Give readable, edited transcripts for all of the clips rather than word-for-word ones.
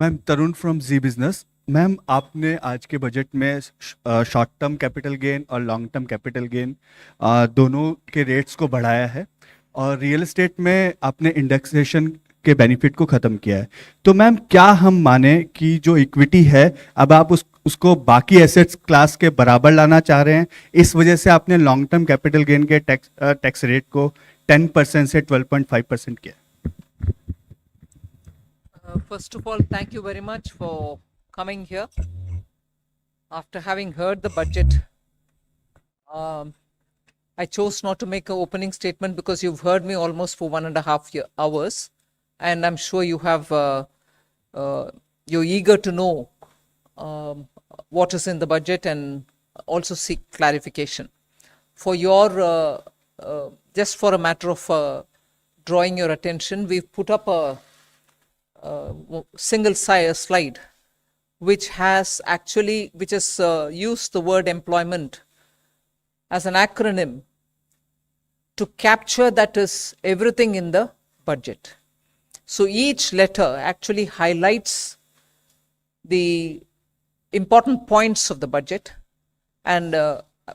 Ma'am Tarun from Zee business. Ma'am आपने आज के बजट में शॉर्ट टर्म कैपिटल गेन और लॉन्ग टर्म कैपिटल गेन दोनों के रेट्स को बढ़ाया है, और रियल एस्टेट में आपने इंडेक्सेशन के बेनिफिट को ख़त्म किया है। तो मैम क्या हम माने कि जो इक्विटी है, अब आप उसको बाकी एसेट्स क्लास के बराबर लाना चाह रहे हैं, इस वजह से आपने लॉन्ग टर्म कैपिटल गेन के टैक्स रेट को 10% से 12.5% किया? First of all, thank you very much for coming here. After having heard the budget, um, I chose not to make an opening statement because you've heard me almost for 1.5 hours, and I'm sure you're eager to know um, what is in the budget and also seek clarification. For your just for a matter of drawing your attention, we've put up a single slide which has used the word employment as an acronym to capture that is everything in the budget. So each letter actually highlights the important points of the budget, and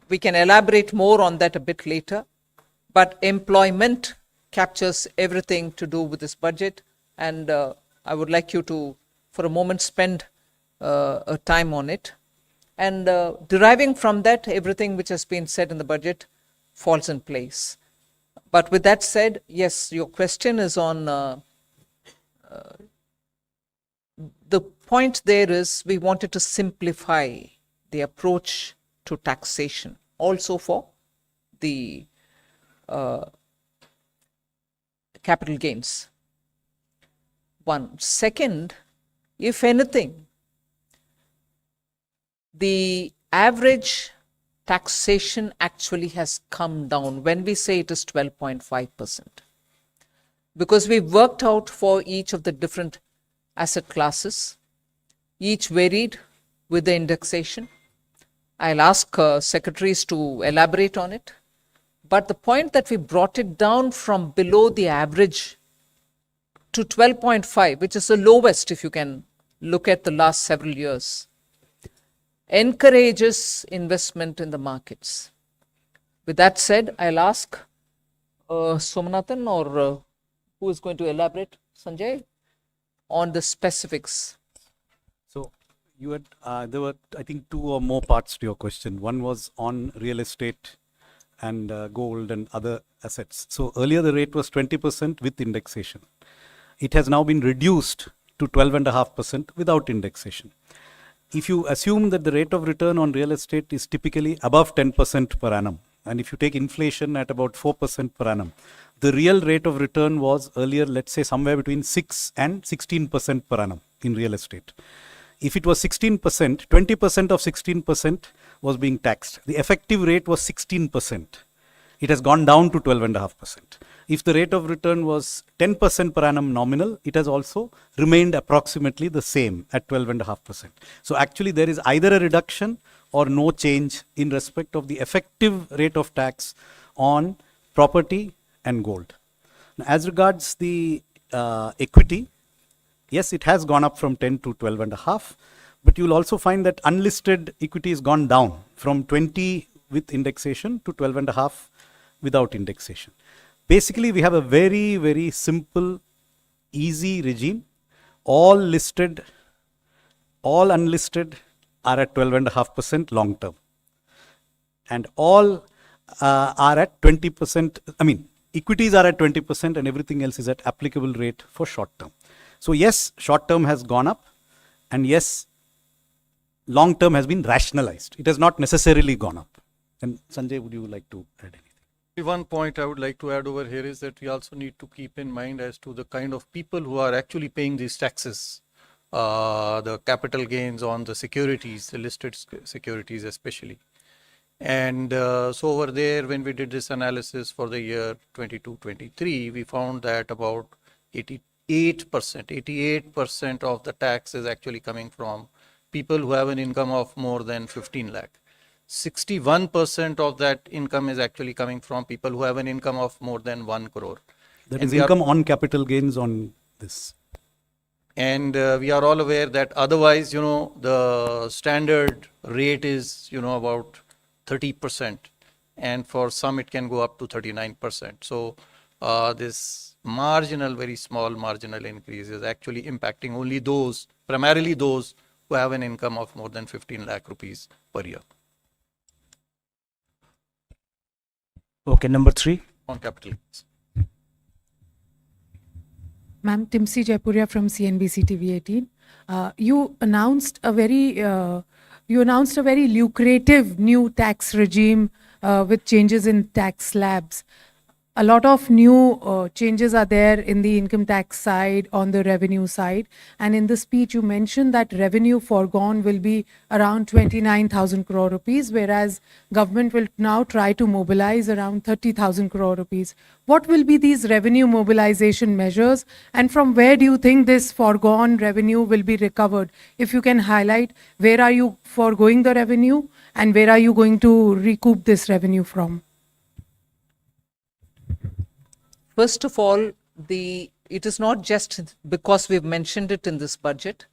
we can elaborate more on that a bit later. But employment captures everything to do with this budget, and I would like you to, for a moment, spend a time on it. And deriving from that, everything which has been said in the budget falls in place. But with that said, yes, your question is on the point there is we wanted to simplify the approach to taxation also for the capital gains. One. Second, if anything, the average taxation actually has come down when we say it is 12.5%, because we worked out for each of the different asset classes, each varied with the indexation. I'll ask secretaries to elaborate on it. But the point that we brought it down from below the average to 12.5, which is the lowest if you can look at the last several years, encourages investment in the markets. With that said, I'll ask Somanathan or who is going to elaborate, Sanjay, on the specifics. So you had there were, I think, two or more parts to your question. One was on real estate and gold and other assets. So earlier the rate was 20% with indexation. It has now been reduced to 12.5% without indexation. If you assume that the rate of return on real estate is typically above 10% per annum, and if you take inflation at about 4% per annum, the real rate of return was earlier, let's say, somewhere between 6 and 16% per annum in real estate. If it was 16%, 20% of 16% was being taxed. The effective rate was 16%. It has gone down to 12.5%. If the rate of return was 10% per annum nominal, it has also remained approximately the same at 12.5%. So actually there is either a reduction or no change in respect of the effective rate of tax on property and gold. Now, as regards the equity, yes, it has gone up from 10 to 12.5, but you will also find that unlisted equity has gone down from 20 with indexation to 12.5 without indexation. Basically, we have a very, very simple, easy regime. All listed, all unlisted are at 12.5% long term. And all are at 20%, equities are at 20% and everything else is at applicable rate for short term. So yes, short term has gone up, and yes, long term has been rationalized. It has not necessarily gone up. And Sanjay, would you like to add anything? One point I would like to add over here is that we also need to keep in mind as to the kind of people who are actually paying these taxes, the capital gains on the securities, the listed securities especially. And so over there, when we did this analysis for the year 22-23, we found that about 88% of the tax is actually coming from people who have an income of more than 15 lakh. 61% of that income is actually coming from people who have an income of more than 1 crore. That is income on capital gains on this. And we are all aware that otherwise, the standard rate is, about 30%. And for some, it can go up to 39%. So this marginal, very small marginal increase is actually impacting only those, primarily those who have an income of more than 15 lakh rupees per year Okay, number 3. on capital gains. Ma'am, Timsi Jaipuria from CNBC TV 18. You announced a very lucrative new tax regime with changes in tax slabs. A lot of new changes are there in the income tax side, on the revenue side. And in the speech, you mentioned that revenue foregone will be around 29,000 crore rupees, whereas government will now try to mobilize around 30,000 crore rupees. What will be these revenue mobilization measures, and from where do you think this foregone revenue will be recovered? If you can highlight, where are you foregoing the revenue and where are you going to recoup this revenue from? First of all, it is not just because we've mentioned it in this budget,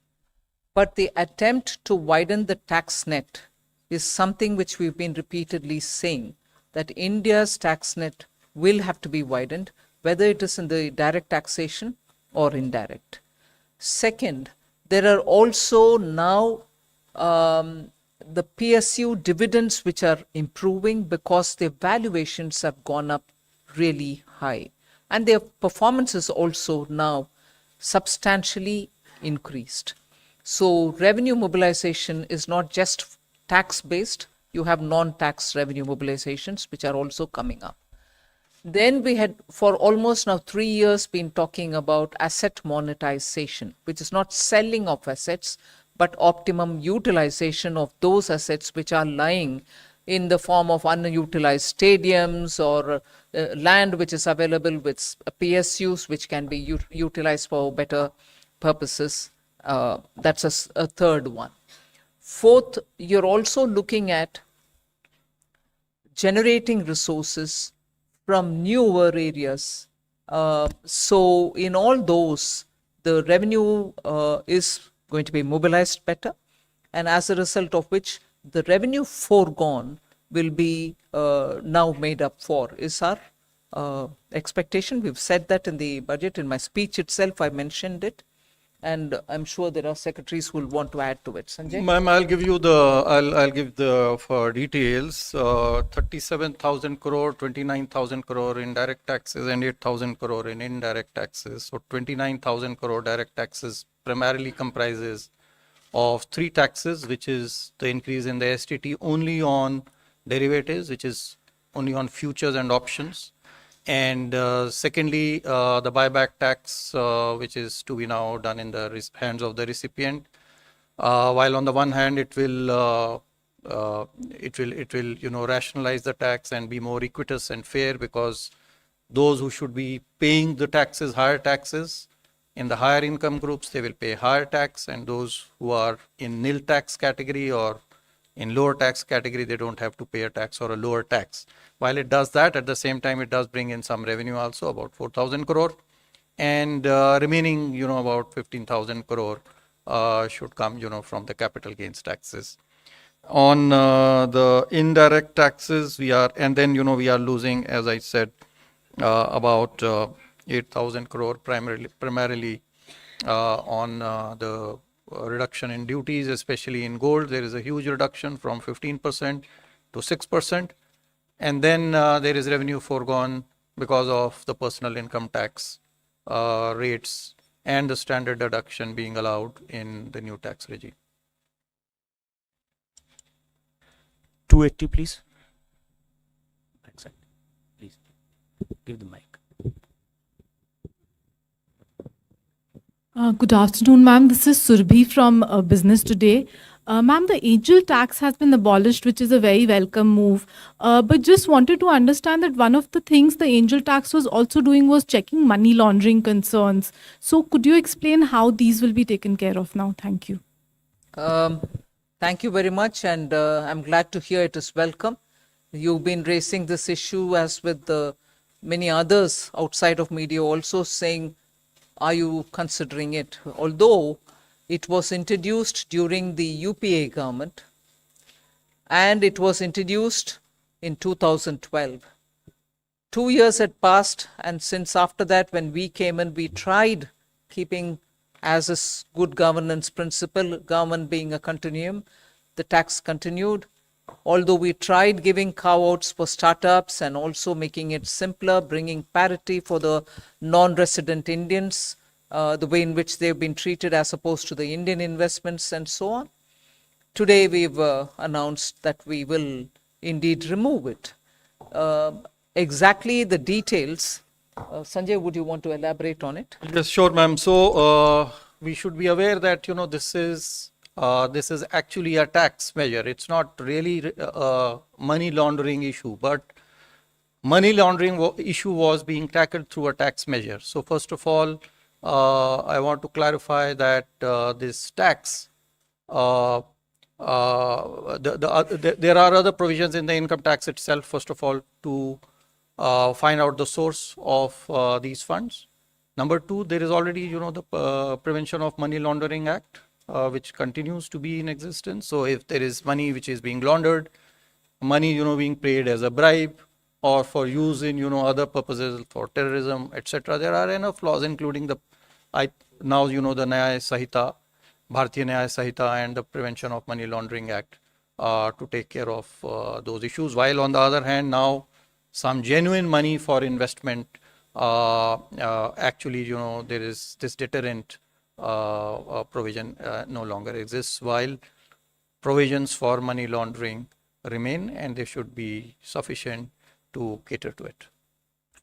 but the attempt to widen the tax net is something which we've been repeatedly saying, that India's tax net will have to be widened, whether it is in the direct taxation or indirect. Second, there are also now the PSU dividends which are improving because their valuations have gone up really high. And their performance is also now substantially increased. So revenue mobilization is not just tax-based, you have non-tax revenue mobilizations which are also coming up. Then we had for almost now 3 years been talking about asset monetization, which is not selling of assets, but optimum utilization of those assets which are lying in the form of unutilized stadiums or land which is available with PSUs which can be utilized for better purposes. That's a third one. Fourth, you're also looking at generating resources from newer areas. So in all those, the revenue is going to be mobilized better, and as a result of which the revenue foregone will be now made up for, is our expectation. We've said that in the budget. In my speech itself, I mentioned it. And I'm sure there are secretaries who will want to add to it. Sanjay? Ma'am, I'll give the for details. 37,000 crore, 29,000 crore in direct taxes and 8,000 crore in indirect taxes. So 29,000 crore direct taxes primarily comprises of 3 taxes, which is the increase in the STT only on derivatives, which is only on futures and options. And secondly, the buyback tax, which is to be now done in the hands of the recipient. While on the one hand, it will rationalize the tax and be more equitous and fair, because those who should be paying the taxes, higher taxes, in the higher income groups, they will pay higher tax, and those who are in nil tax category or in lower tax category, they don't have to pay a tax or a lower tax. While it does that, at the same time, it does bring in some revenue also, about 4,000 crore. And remaining, about 15,000 crore should come, from the capital gains taxes. On the indirect taxes, we are losing, as I said, about 8,000 crore primarily on the reduction in duties, especially in gold. There is a huge reduction from 15% to 6%. And then there is revenue foregone because of the personal income tax rates and the standard deduction being allowed in the new tax regime. 280, please. Backside. Please give the mic. Good afternoon, ma'am. This is Surbhi from Business Today. Ma'am, the angel tax has been abolished, which is a very welcome move. But just wanted to understand that one of the things the angel tax was also doing was checking money laundering concerns. So could you explain how these will be taken care of now? Thank you. Thank you very much, and I'm glad to hear it is welcome. You've been raising this issue as with many others outside of media also, saying are you considering it? Although it was introduced during the UPA government and it was introduced in 2012. 2 years had passed, and since after that, when we came in, we tried keeping as a good governance principle, government being a continuum, the tax continued. Although we tried giving carve-outs for startups and also making it simpler, bringing parity for the non-resident Indians, the way in which they've been treated as opposed to the Indian investments and so on. Today we've announced that we will indeed remove it. Exactly the details, Sanjay, would you want to elaborate on it? Yes, sure, ma'am. So we should be aware that this is actually a tax measure. It's not really a money laundering issue, but money laundering issue was being tackled through a tax measure. So first of all, I want to clarify that this tax, there are other provisions in the income tax itself. First of all, to find out the source of these funds. Number two, there is already, the Prevention of Money Laundering Act, which continues to be in existence. So if there is money which is being laundered, money, being paid as a bribe or for use in, other purposes for terrorism, etc., there are enough laws, including the Nyaya Sahita, Bharatiya Nyaya Sahita, and the Prevention of Money Laundering Act to take care of those issues. While on the other hand, now some genuine money for investment, actually, there is this deterrent provision no longer exists, while provisions for money laundering remain, and they should be sufficient to cater to it.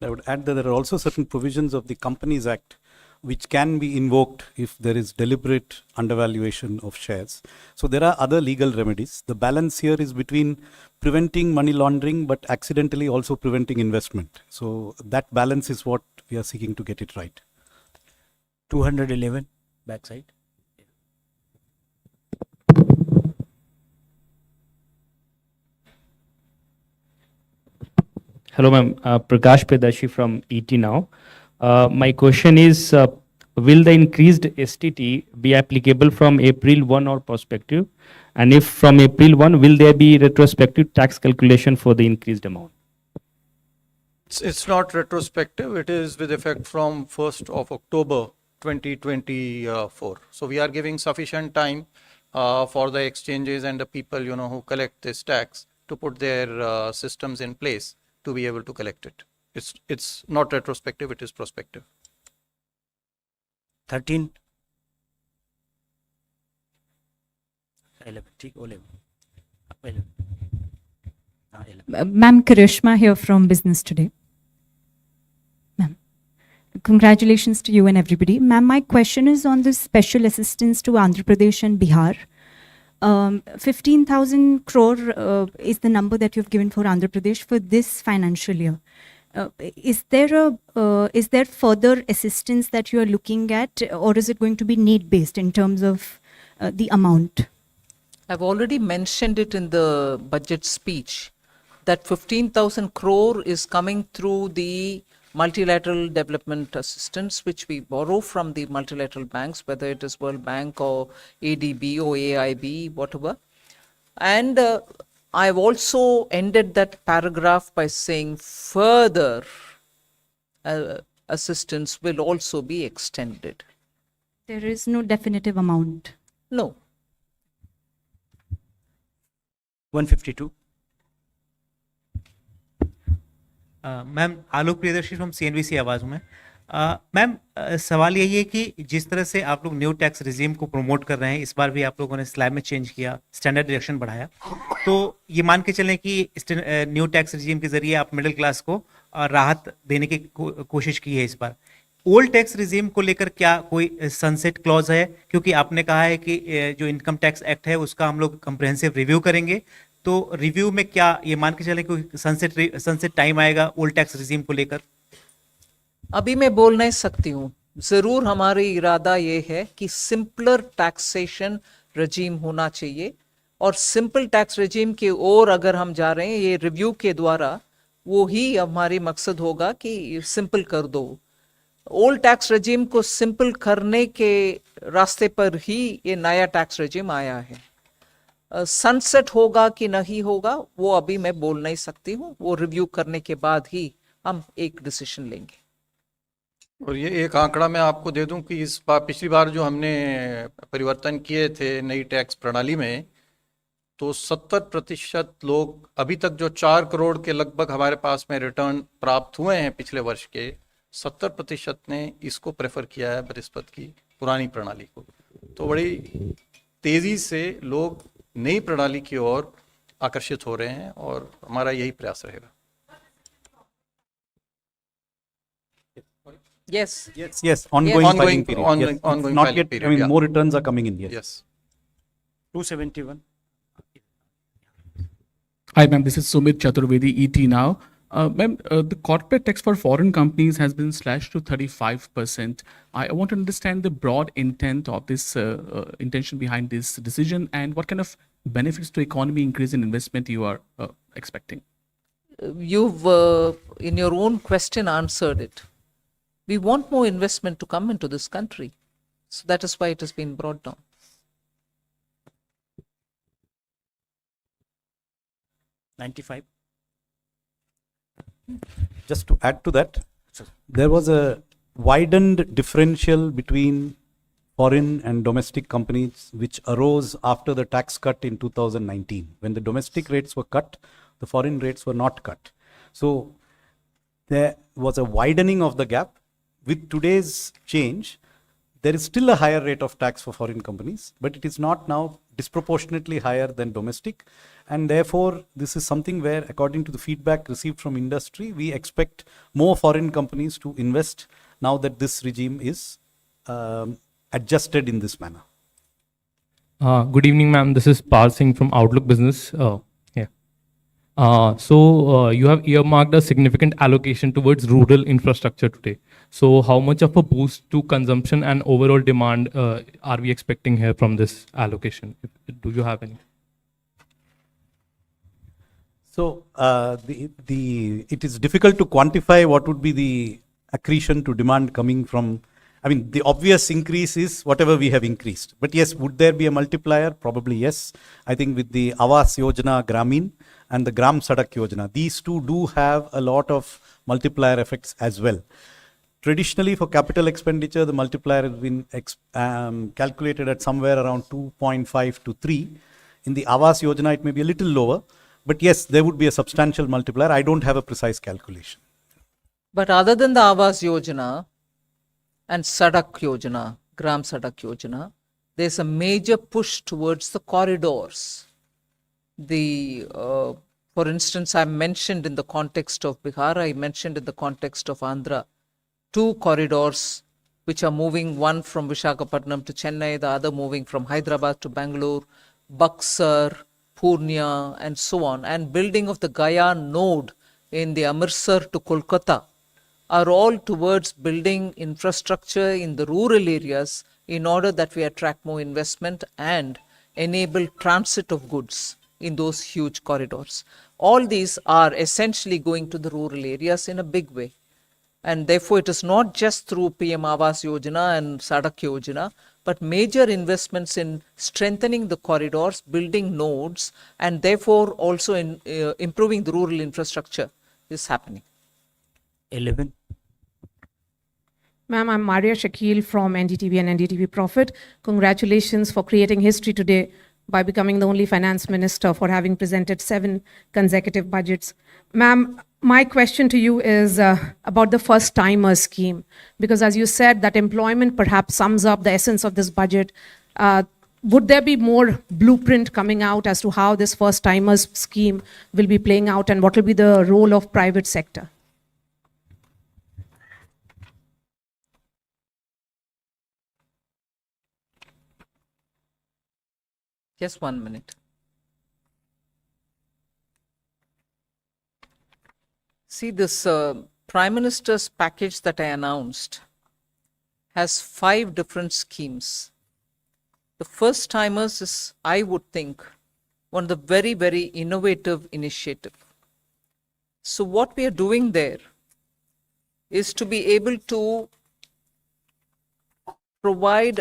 I would add that there are also certain provisions of the Companies Act which can be invoked if there is deliberate undervaluation of shares. So there are other legal remedies. The balance here is between preventing money laundering but accidentally also preventing investment. So that balance is what we are seeking to get it right. 211, backside. Hello, ma'am. Prakash Pedashi from ET Now. My question is, will the increased STT be applicable from April 1 or prospective? And if from April 1, will there be retrospective tax calculation for the increased amount? It's not retrospective. It is with effect from 1st of October 2024. So we are giving sufficient time for the exchanges and the people, who collect this tax to put their systems in place to be able to collect it. It's not retrospective, it is prospective. 13. 11. 11. 11. Ma'am, Karishma here from Business Today. Ma'am, congratulations to you and everybody. Ma'am, my question is on the special assistance to Andhra Pradesh and Bihar. 15,000 crore is the number that you've given for Andhra Pradesh for this financial year. Is there further assistance that you are looking at, or is it going to be need-based in terms of the amount? I've already mentioned it in the budget speech that 15,000 crore is coming through the multilateral development assistance, which we borrow from the multilateral banks, whether it is World Bank or ADB or AIB, whatever. And I've also ended that paragraph by saying further assistance will also be extended. There is no definitive amount. No. 152. Ma'am Alok Priyadarshi from CNBC आवाज़ में। Ma'am सवाल यही है कि जिस तरह से आप लोग न्यू टैक्स रिजीम को प्रमोट कर रहे हैं, इस बार भी आप लोगों ने स्लैब में चेंज किया, स्टैंडर्ड डिडक्शन बढ़ाया, तो ये मान के चलें कि न्यू टैक्स रिजीम के जरिए आप मिडिल क्लास को राहत देने की कोशिश की है इस बार। ओल्ड टैक्स रिजीम को लेकर क्या कोई सनसेट क्लॉज है? क्योंकि आपने कहा है कि जो इनकम टैक्स एक्ट है उसका हम लोग कंप्रहेंसिव रिव्यू करेंगे, तो रिव्यू में क्या ये मान के चले कोई सनसेट टाइम आएगा ओल्ड टैक्स रिजीम को लेकर? अभी मैं बोल नहीं सकती हूँ। जरूर हमारी इरादा ये है कि सिंपलर टैक्सेशन रजीम होना चाहिए, और सिंपल टैक्स रजीम की ओर अगर हम जा रहे हैं ये रिव्यू के द्वारा, वो ही हमारी मकसद होगा कि सिंपल कर दो। ओल्ड टैक्स रेजिम को सिंपल करने के रास्ते पर ही ये नया टैक्स रेजिम आया है। सनसेट होगा कि नहीं होगा वो अभी मैं बोल नहीं सकती हूँ, वो रिव्यू करने के बाद ही हम एक डिसीजन लेंगे। और ये एक आंकड़ा मैं आपको दे दूं कि इस बार पिछली बार जो हमने परिवर्तन किए थे नई टैक्स प्रणाली में, तो 70% लोग अभी तक जो 4 करोड़ के लगभग हमारे पास में रिटर्न प्राप्त हुए हैं पिछले वर्ष के, 70% ने इसको प्रेफर किया है बृहस्पत की पुरानी प्रणाली को। तो बड़ी तेजी से लोग नई प्रणाली की ओर आकर्षित हो रहे हैं और हमारा यही प्रयास रहेगा। Yes. Yes, ongoing Yes. filing period. Ongoing- Yes, it's ongoing not filing yet, period, I mean, yeah. more returns are coming in, yes. Yes. 271. Hi, ma'am. This is Sumit Chaturvedi, ET Now. Ma'am, the corporate tax for foreign companies has been slashed to 35%. I want to understand the broad intent of this intention behind this decision, and what kind of benefits to economy increase in investment you are expecting. You've, in your own question, answered it. We want more investment to come into this country. So that is why it has been brought down. 95. Just to add to that, there was a widened differential between foreign and domestic companies which arose after the tax cut in 2019. When the domestic rates were cut, the foreign rates were not cut. So there was a widening of the gap. With today's change, there is still a higher rate of tax for foreign companies, but it is not now disproportionately higher than domestic. And therefore, this is something where, according to the feedback received from industry, we expect more foreign companies to invest now that this regime is adjusted in this manner. Good evening, ma'am. This is Pal Singh from Outlook Business. You have earmarked a significant allocation towards rural infrastructure today. So how much of a boost to consumption and overall demand are we expecting here from this allocation? Do you have any? So it is difficult to quantify what would be the accretion to demand coming from. I mean, the obvious increase is whatever we have increased. But yes, would there be a multiplier? Probably yes. I think with the Awas Yojana Gramin and the Gram Sadak Yojana, these two do have a lot of multiplier effects as well. Traditionally, for capital expenditure, the multiplier has been calculated at somewhere around 2.5 to 3. In the Awas Yojana, it may be a little lower. But yes, there would be a substantial multiplier. I don't have a precise calculation. But other than the Awas Yojana and Sadak Yojana, Gram Sadak Yojana, there's a major push towards the corridors. For instance, I mentioned in the context of Bihar, I mentioned in the context of Andhra, 2 corridors which are moving, one from Visakhapatnam to Chennai, the other moving from Hyderabad to Bangalore, Buxar, Purnia, and so on, and building of the Gaya node in the Amritsar to Kolkata are all towards building infrastructure in the rural areas in order that we attract more investment and enable transit of goods in those huge corridors. All these are essentially going to the rural areas in a big way. And therefore, it is not just through PM Awas Yojana and Sadak Yojana, but major investments in strengthening the corridors, building nodes, and therefore also in improving the rural infrastructure is happening. 11. Ma'am, I'm Maria Shakil from NDTV and NDTV Profit. Congratulations for creating history today by becoming the only finance minister for having presented 7 consecutive budgets. Ma'am, my question to you is about the first timer scheme, because as you said, that employment perhaps sums up the essence of this budget. Would there be more blueprint coming out as to how this first timers scheme will be playing out, and what will be the role of private sector? Just 1 minute. See, this Prime Minister's package that I announced has 5 different schemes. The first timers is, I would think, one of the very, very innovative initiative. So what we are doing there is to be able to provide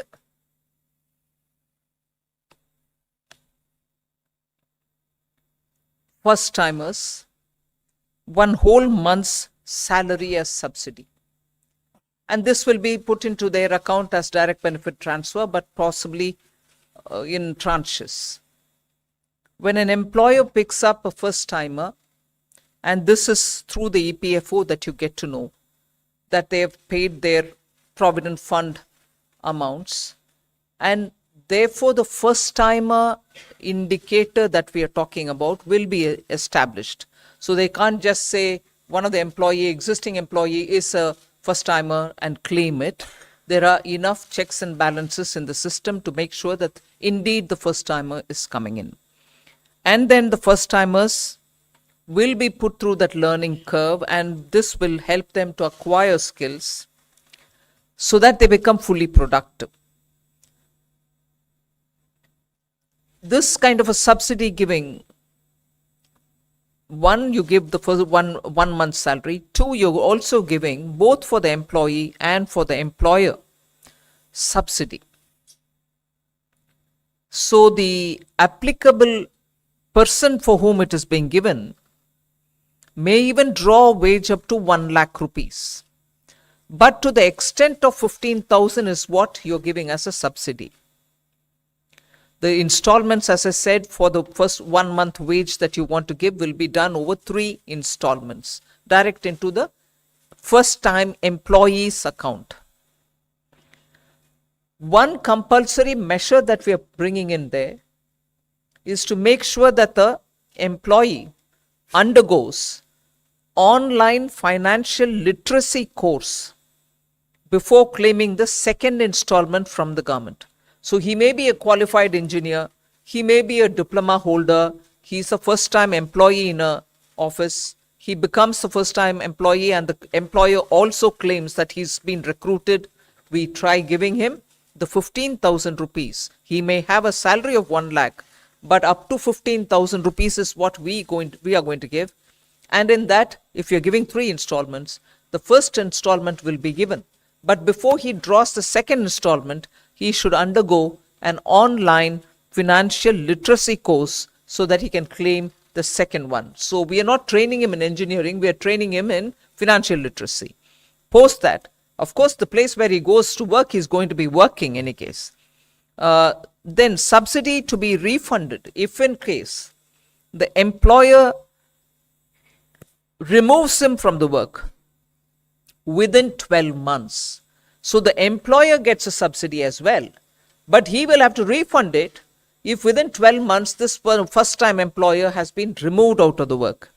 first timers one whole month's salary as subsidy. And this will be put into their account as direct benefit transfer, but possibly in tranches. When an employer picks up a first timer, and this is through the EPFO that you get to know that they have paid their provident fund amounts, and therefore the first timer indicator that we are talking about will be established. So they can't just say one of the existing employee is a first timer and claim it. There are enough checks and balances in the system to make sure that indeed the first timer is coming in. And then the first timers will be put through that learning curve, and this will help them to acquire skills so that they become fully productive. This kind of a subsidy giving, one, you give the first one month's salary. Two, you're also giving both for the employee and for the employer subsidy. So the applicable person for whom it is being given may even draw a wage up to 1 lakh rupees. But to the extent of 15,000 is what you're giving as a subsidy. The installments, as I said, for the first 1 month wage that you want to give will be done over 3 installments, direct into the first time employee's account. One compulsory measure that we are bringing in there is to make sure that the employee undergoes online financial literacy course before claiming the second installment from the government. So he may be a qualified engineer, he may be a diploma holder, he's a first time employee in a office, he becomes a first time employee and the employer also claims that he's been recruited. We try giving him the 15,000 rupees. He may have a salary of 1 lakh, but up to 15,000 rupees is what we are going to give. And in that, if you're giving 3 installments, the first installment will be given. But before he draws the second installment, he should undergo an online financial literacy course so that he can claim the second one. So we are not training him in engineering, we are training him in financial literacy. Post that, of course, the place where he goes to work, he's going to be working in any case. Then subsidy to be refunded if in case the employer removes him from the work within 12 months. So the employer gets a subsidy as well, but he will have to refund it if within 12 months this first time employer has been removed out of the work.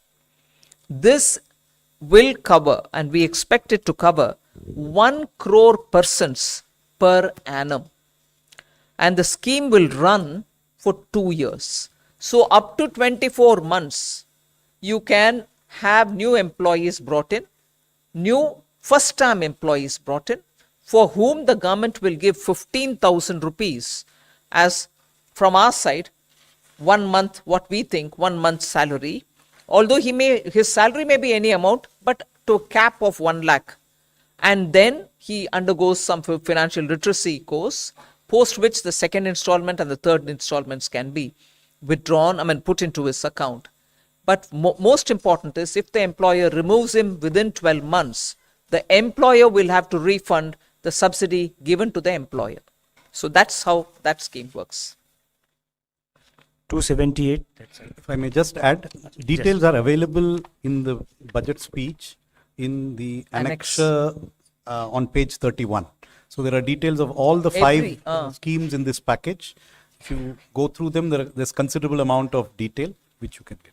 This will cover, and we expect it to cover, 1 crore persons per annum. And the scheme will run for 2 years. So up to 24 months, you can have new employees brought in, new first time employees brought in, for whom the government will give 15,000 rupees as from our side, 1 month, what we think, 1 month's salary. Although his salary may be any amount, but to a cap of 1 lakh. And then he undergoes some financial literacy course, post which the second installment and the third installments can be withdrawn, put into his account. But most important is if the employer removes him within 12 months, the employer will have to refund the subsidy given to the employer. So that's how that scheme works. 278. That's it. If I may just add, details are available in the budget speech in the annexure on page 31. So there are details of all the 5 schemes in this package. If you go through them, there's considerable amount of detail which you can get.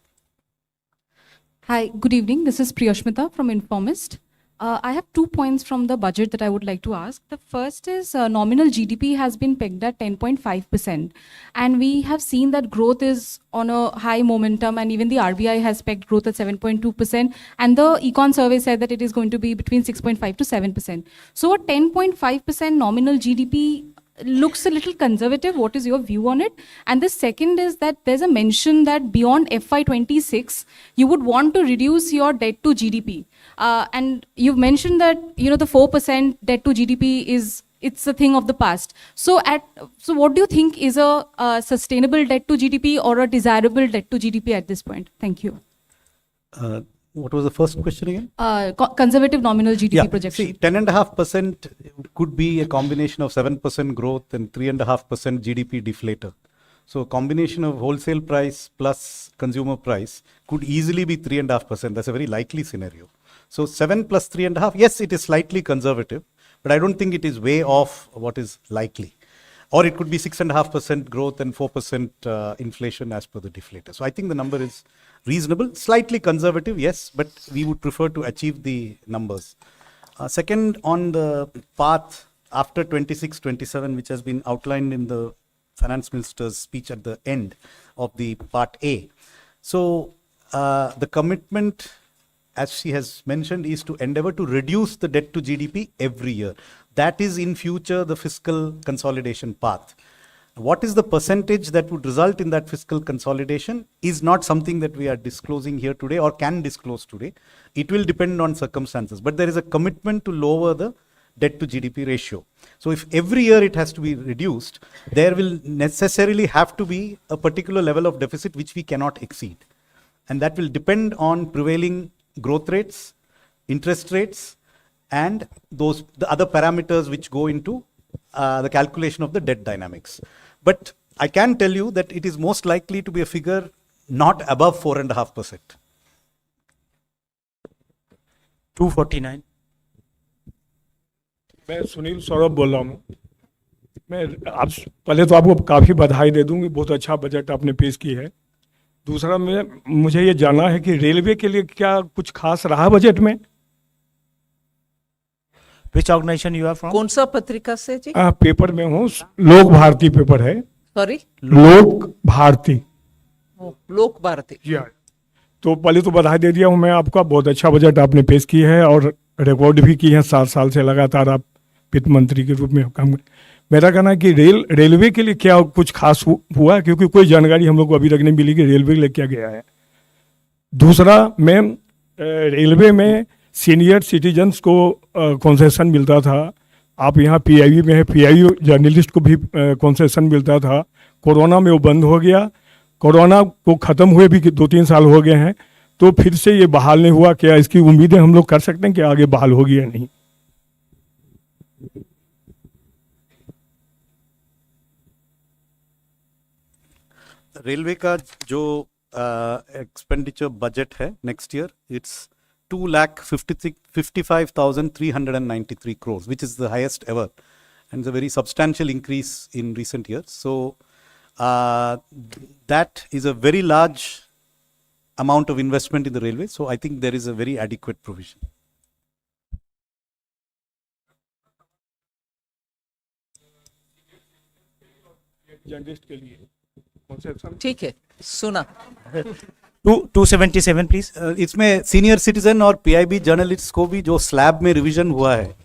Hi, good evening. This is Priyashmita from Informist. I have 2 points from the budget that I would like to ask. The first is nominal GDP has been pegged at 10.5%. And we have seen that growth is on a high momentum, and even the RBI has pegged growth at 7.2%. And the Econ survey said that it is going to be between 6.5 to 7%. So a 10.5% nominal GDP looks a little conservative. What is your view on it? And the second is that there's a mention that beyond FY26, you would want to reduce your debt to GDP. And you've mentioned that, the 4% debt to GDP is it's a thing of the past. So what do you think is a sustainable debt to GDP or a desirable debt to GDP at this point? Thank you. What was the first question again? Conservative nominal GDP Yeah, projection. see, 10.5% could be a combination of 7% growth and 3.5% GDP deflator. So a combination of wholesale price plus consumer price could easily be 3.5%. That's a very likely scenario. So 7 plus 3.5, yes, it is slightly conservative, but I don't think it is way off what is likely. Or it could be 6.5% growth and 4% inflation as per the deflator. So I think the number is reasonable, slightly conservative, yes, but we would prefer to achieve the numbers. Second, on the path after 26-27, which has been outlined in the finance minister's speech at the end of the part A. So the commitment, as she has mentioned, is to endeavor to reduce the debt to GDP every year. That is in future the fiscal consolidation path. What is the percentage that would result in that fiscal consolidation is not something that we are disclosing here today or can disclose today. It will depend on circumstances, but there is a commitment to lower the debt to GDP ratio. So if every year it has to be reduced, there will necessarily have to be a particular level of deficit which we cannot exceed. And that will depend on prevailing growth rates, interest rates, and the other parameters which go into the calculation of the debt dynamics. But I can tell you that it is most likely to be a figure not above 4.5%. 249. मैं सुनील सौरभ बोल रहा हूँ। मैं आप पहले तो आपको काफ़ी बधाई दे दूंगी, बहुत अच्छा बजट आपने पेश की है। दूसरा मुझे ये जानना है कि रेलवे के लिए क्या कुछ खास रहा बजट में? Which organization you are from? कौन सा पत्रिका से जी? पेपर में हूँ, लोक भारती पेपर है। सॉरी? लोक भारती। लोक भारती। जी हाँ। तो पहले तो बधाई दे दिया हूँ मैं आपका, बहुत अच्छा बजट आपने पेश की है और रिकॉर्ड भी की है, 7 साल से लगातार आप वित्त मंत्री के रूप में काम। मेरा कहना है कि रेलवे के लिए क्या कुछ खास हुआ, क्योंकि कोई जानकारी हम लोग को अभी तक नहीं मिली कि रेलवे के लिए क्या गया है। दूसरा, मैम रेलवे में सीनियर सिटीजन्स को कंसेशन मिलता था, आप यहाँ पीआईबी में है, पीआईबी जर्नलिस्ट को भी कंसेशन मिलता था। कोरोना में वो बंद हो गया, कोरोना को ख़त्म हुए भी 2-3 साल हो गए हैं, तो फिर से ये बहाल नहीं हुआ। क्या इसकी उम्मीदें हम लोग कर सकते हैं कि आगे बहाल होगी या नहीं? रेलवे का जो एक्सपेंडिचर बजट है next year, it's 2,55,393 crores, which is the highest ever, and it's a very substantial increase in recent years. So that is a very large amount of investment in the railway. So I think there is a very adequate provision. Journalist के लिए ठीक है, सुना। 277 please. इसमें senior citizen और PIB journalist को भी जो स्लैब में रिवीजन हुआ है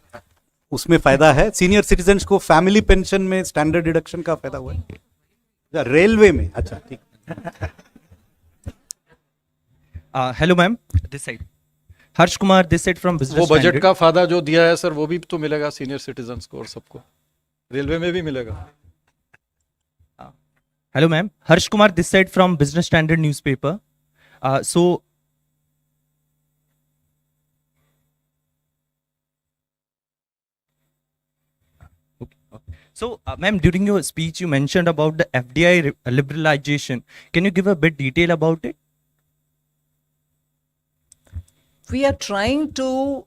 उसमें फायदा है। सीनियर सिटीजन्स को फैमिली पेंशन में स्टैंडर्ड डिडक्शन का फायदा हुआ है रेलवे में। अच्छा, ठीक। Hello ma'am, this side Harsh Kumar, this side from business. वो बजट का फायदा जो दिया है सर, वो भी तो मिलेगा सीनियर सिटीजन्स को और सबको, रेलवे में भी मिलेगा। Hello, ma'am. Harsh Kumar, this side from Business Standard newspaper. Ma'am, during your speech, you mentioned about the FDI liberalization. Can you give a bit detail about it? We are trying to,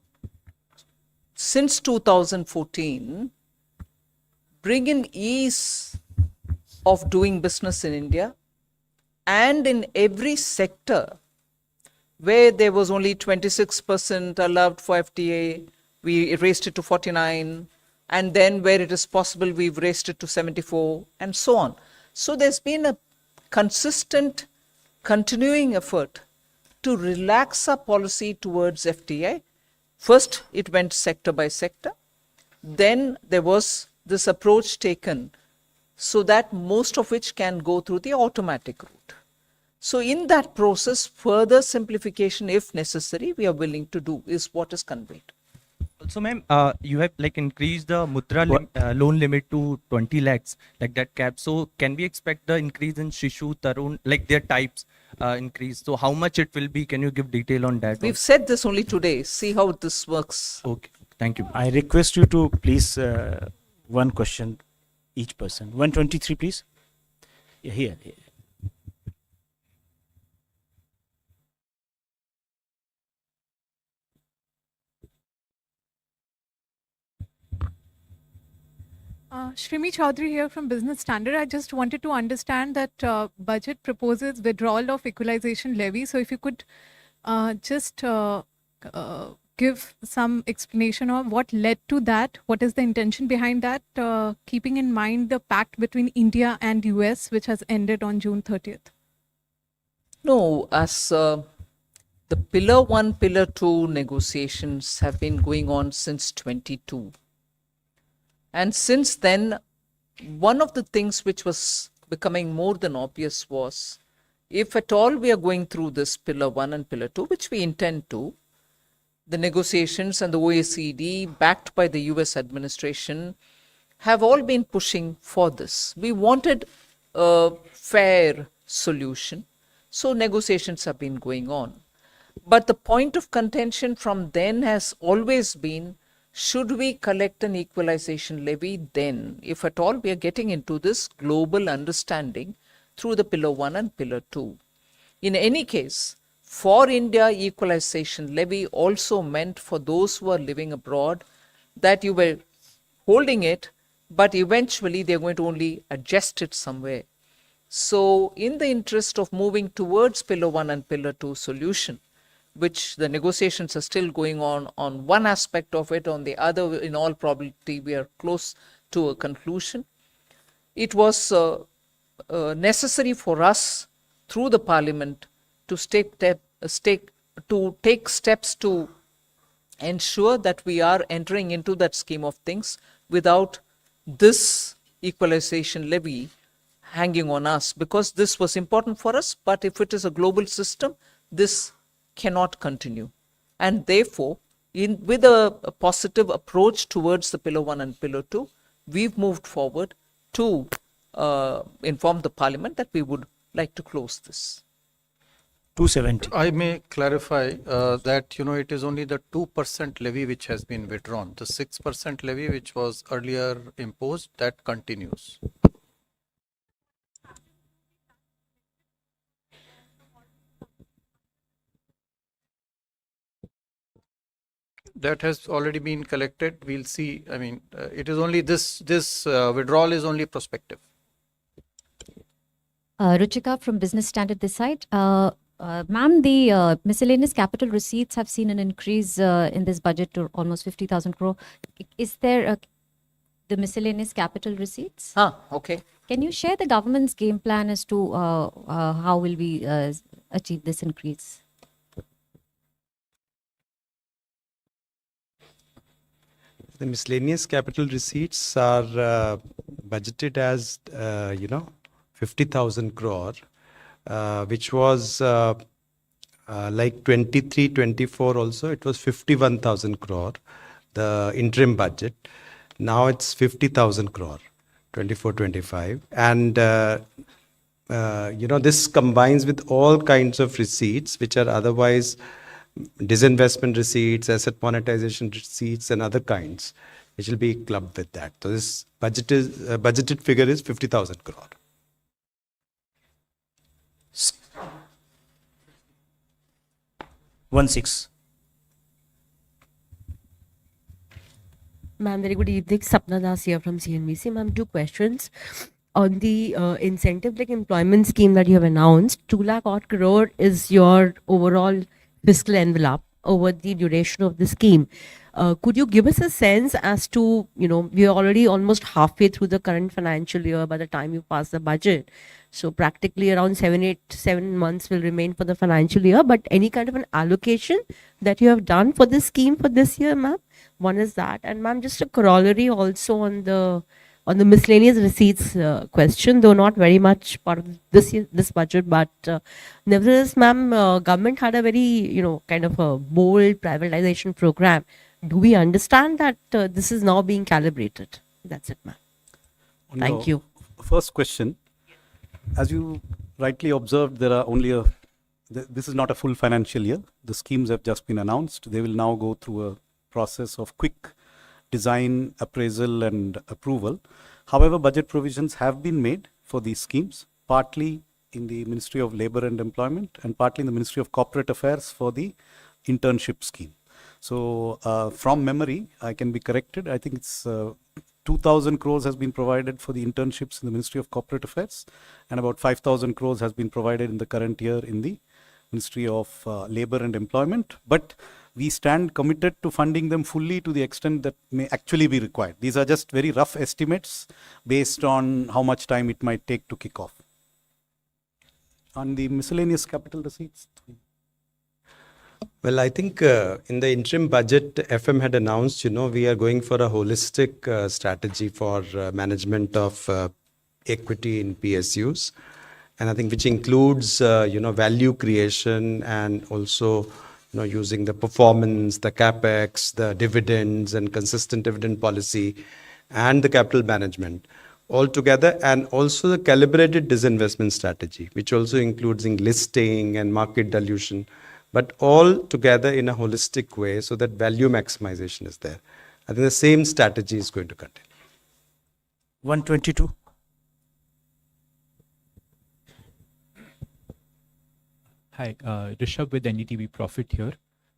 since 2014, bring in ease of doing business in India, and in every sector where there was only 26% allowed for FTA, we raised it to 49, and then where it is possible, we've raised it to 74, and so on. So there's been a consistent, continuing effort to relax our policy towards FTA. First, it went sector by sector. Then there was this approach taken so that most of which can go through the automatic route. So in that process, further simplification, if necessary, we are willing to do, is what is conveyed. Also, ma'am, you have like increased the loan limit to 20 lakhs, like that cap. So can we expect the increase in Shishu, Tarun, like their types increase? So how much it will be? Can you give detail on that? We've said this only today. See how this works. Okay, thank you. I request you to please one question each person. 123, please. Yeah, here. Shrimi Chaudhary here from Business Standard. I just wanted to understand that budget proposes withdrawal of equalization levy. So if you could just give some explanation of what led to that, what is the intention behind that, keeping in mind the pact between India and US, which has ended on June 30th. No, as the Pillar 1, Pillar 2 negotiations have been going on since 22. And since then, one of the things which was becoming more than obvious was, if at all we are going through this Pillar 1 and Pillar 2, which we intend to, the negotiations and the OECD, backed by the US administration, have all been pushing for this. We wanted a fair solution, so negotiations have been going on. But the point of contention from then has always been, should we collect an equalization levy then, if at all we are getting into this global understanding through the Pillar 1 and Pillar 2? In any case, for India, equalization levy also meant for those who are living abroad that you were holding it, but eventually they're going to only adjust it somewhere. So in the interest of moving towards Pillar 1 and Pillar 2 solution, which the negotiations are still going on one aspect of it, on the other, in all probability, we are close to a conclusion. It was necessary for us, through the Parliament, to take steps to ensure that we are entering into that scheme of things without this equalization levy hanging on us, because this was important for us. But if it is a global system, this cannot continue. And therefore, with a positive approach towards the Pillar 1 and Pillar 2, we've moved forward to inform the Parliament that we would like to close this. 270. I may clarify that, it is only the 2% levy which has been withdrawn. The 6% levy which was earlier imposed, that continues. That has already been collected. We'll see. I mean, it is only this withdrawal is only prospective. Ruchika from Business Standard this side. Ma'am, the miscellaneous capital receipts have seen an increase in this budget to almost 50,000 crore. Is there the miscellaneous capital receipts? Okay. Can you share the government's game plan as to how will we achieve this increase? The miscellaneous capital receipts are budgeted as, 50,000 crore, which was like 23-24 also, it was 51,000 crore, the interim budget. Now it's 50,000 crore, 24-25. And, this combines with all kinds of receipts, which are otherwise disinvestment receipts, asset monetization receipts, and other kinds, which will be clubbed with that. So this budgeted figure is 50,000 crore. One six. Ma'am, very good evening. Sapna Das here from CNBC. Ma'am, two questions. On the incentive like employment scheme that you have announced, 2 lakh odd crore is your overall fiscal envelope over the duration of the scheme. Could you give us a sense as to, we are already almost halfway through the current financial year by the time you pass the budget. So practically around 7 months will remain for the financial year. But any kind of an allocation that you have done for this scheme for this year, ma'am? One is that. And ma'am, just a corollary also on the miscellaneous receipts question, though not very much part of this budget, but nevertheless, ma'am, government had a very, kind of a bold privatization program Do we understand that this is now being calibrated? That's it, ma'am. On Thank your you. First question, as you rightly observed, there are only this is not a full financial year. The schemes have just been announced. They will now go through a process of quick design, appraisal, and approval. However, budget provisions have been made for these schemes, partly in the Ministry of Labour and Employment and partly in the Ministry of Corporate Affairs for the internship scheme. So, from memory, I can be corrected. I think it's 2,000 crores has been provided for the internships in the Ministry of Corporate Affairs, and about 5,000 crores has been provided in the current year in the Ministry of Labour and Employment. But we stand committed to funding them fully to the extent that may actually be required. These are just very rough estimates based on how much time it might take to kick off. On the miscellaneous capital receipts. Well, I think in the interim budget, FM had announced, we are going for a holistic strategy for management of equity in PSUs. And I think which includes, value creation and also, using the performance, the capex, the dividends and consistent dividend policy and the capital management all together, and also the calibrated disinvestment strategy, which also includes listing and market dilution, but all together in a holistic way so that value maximization is there. I think the same strategy is going to continue. 122. Hi, Rishabh with NDTV Profit here.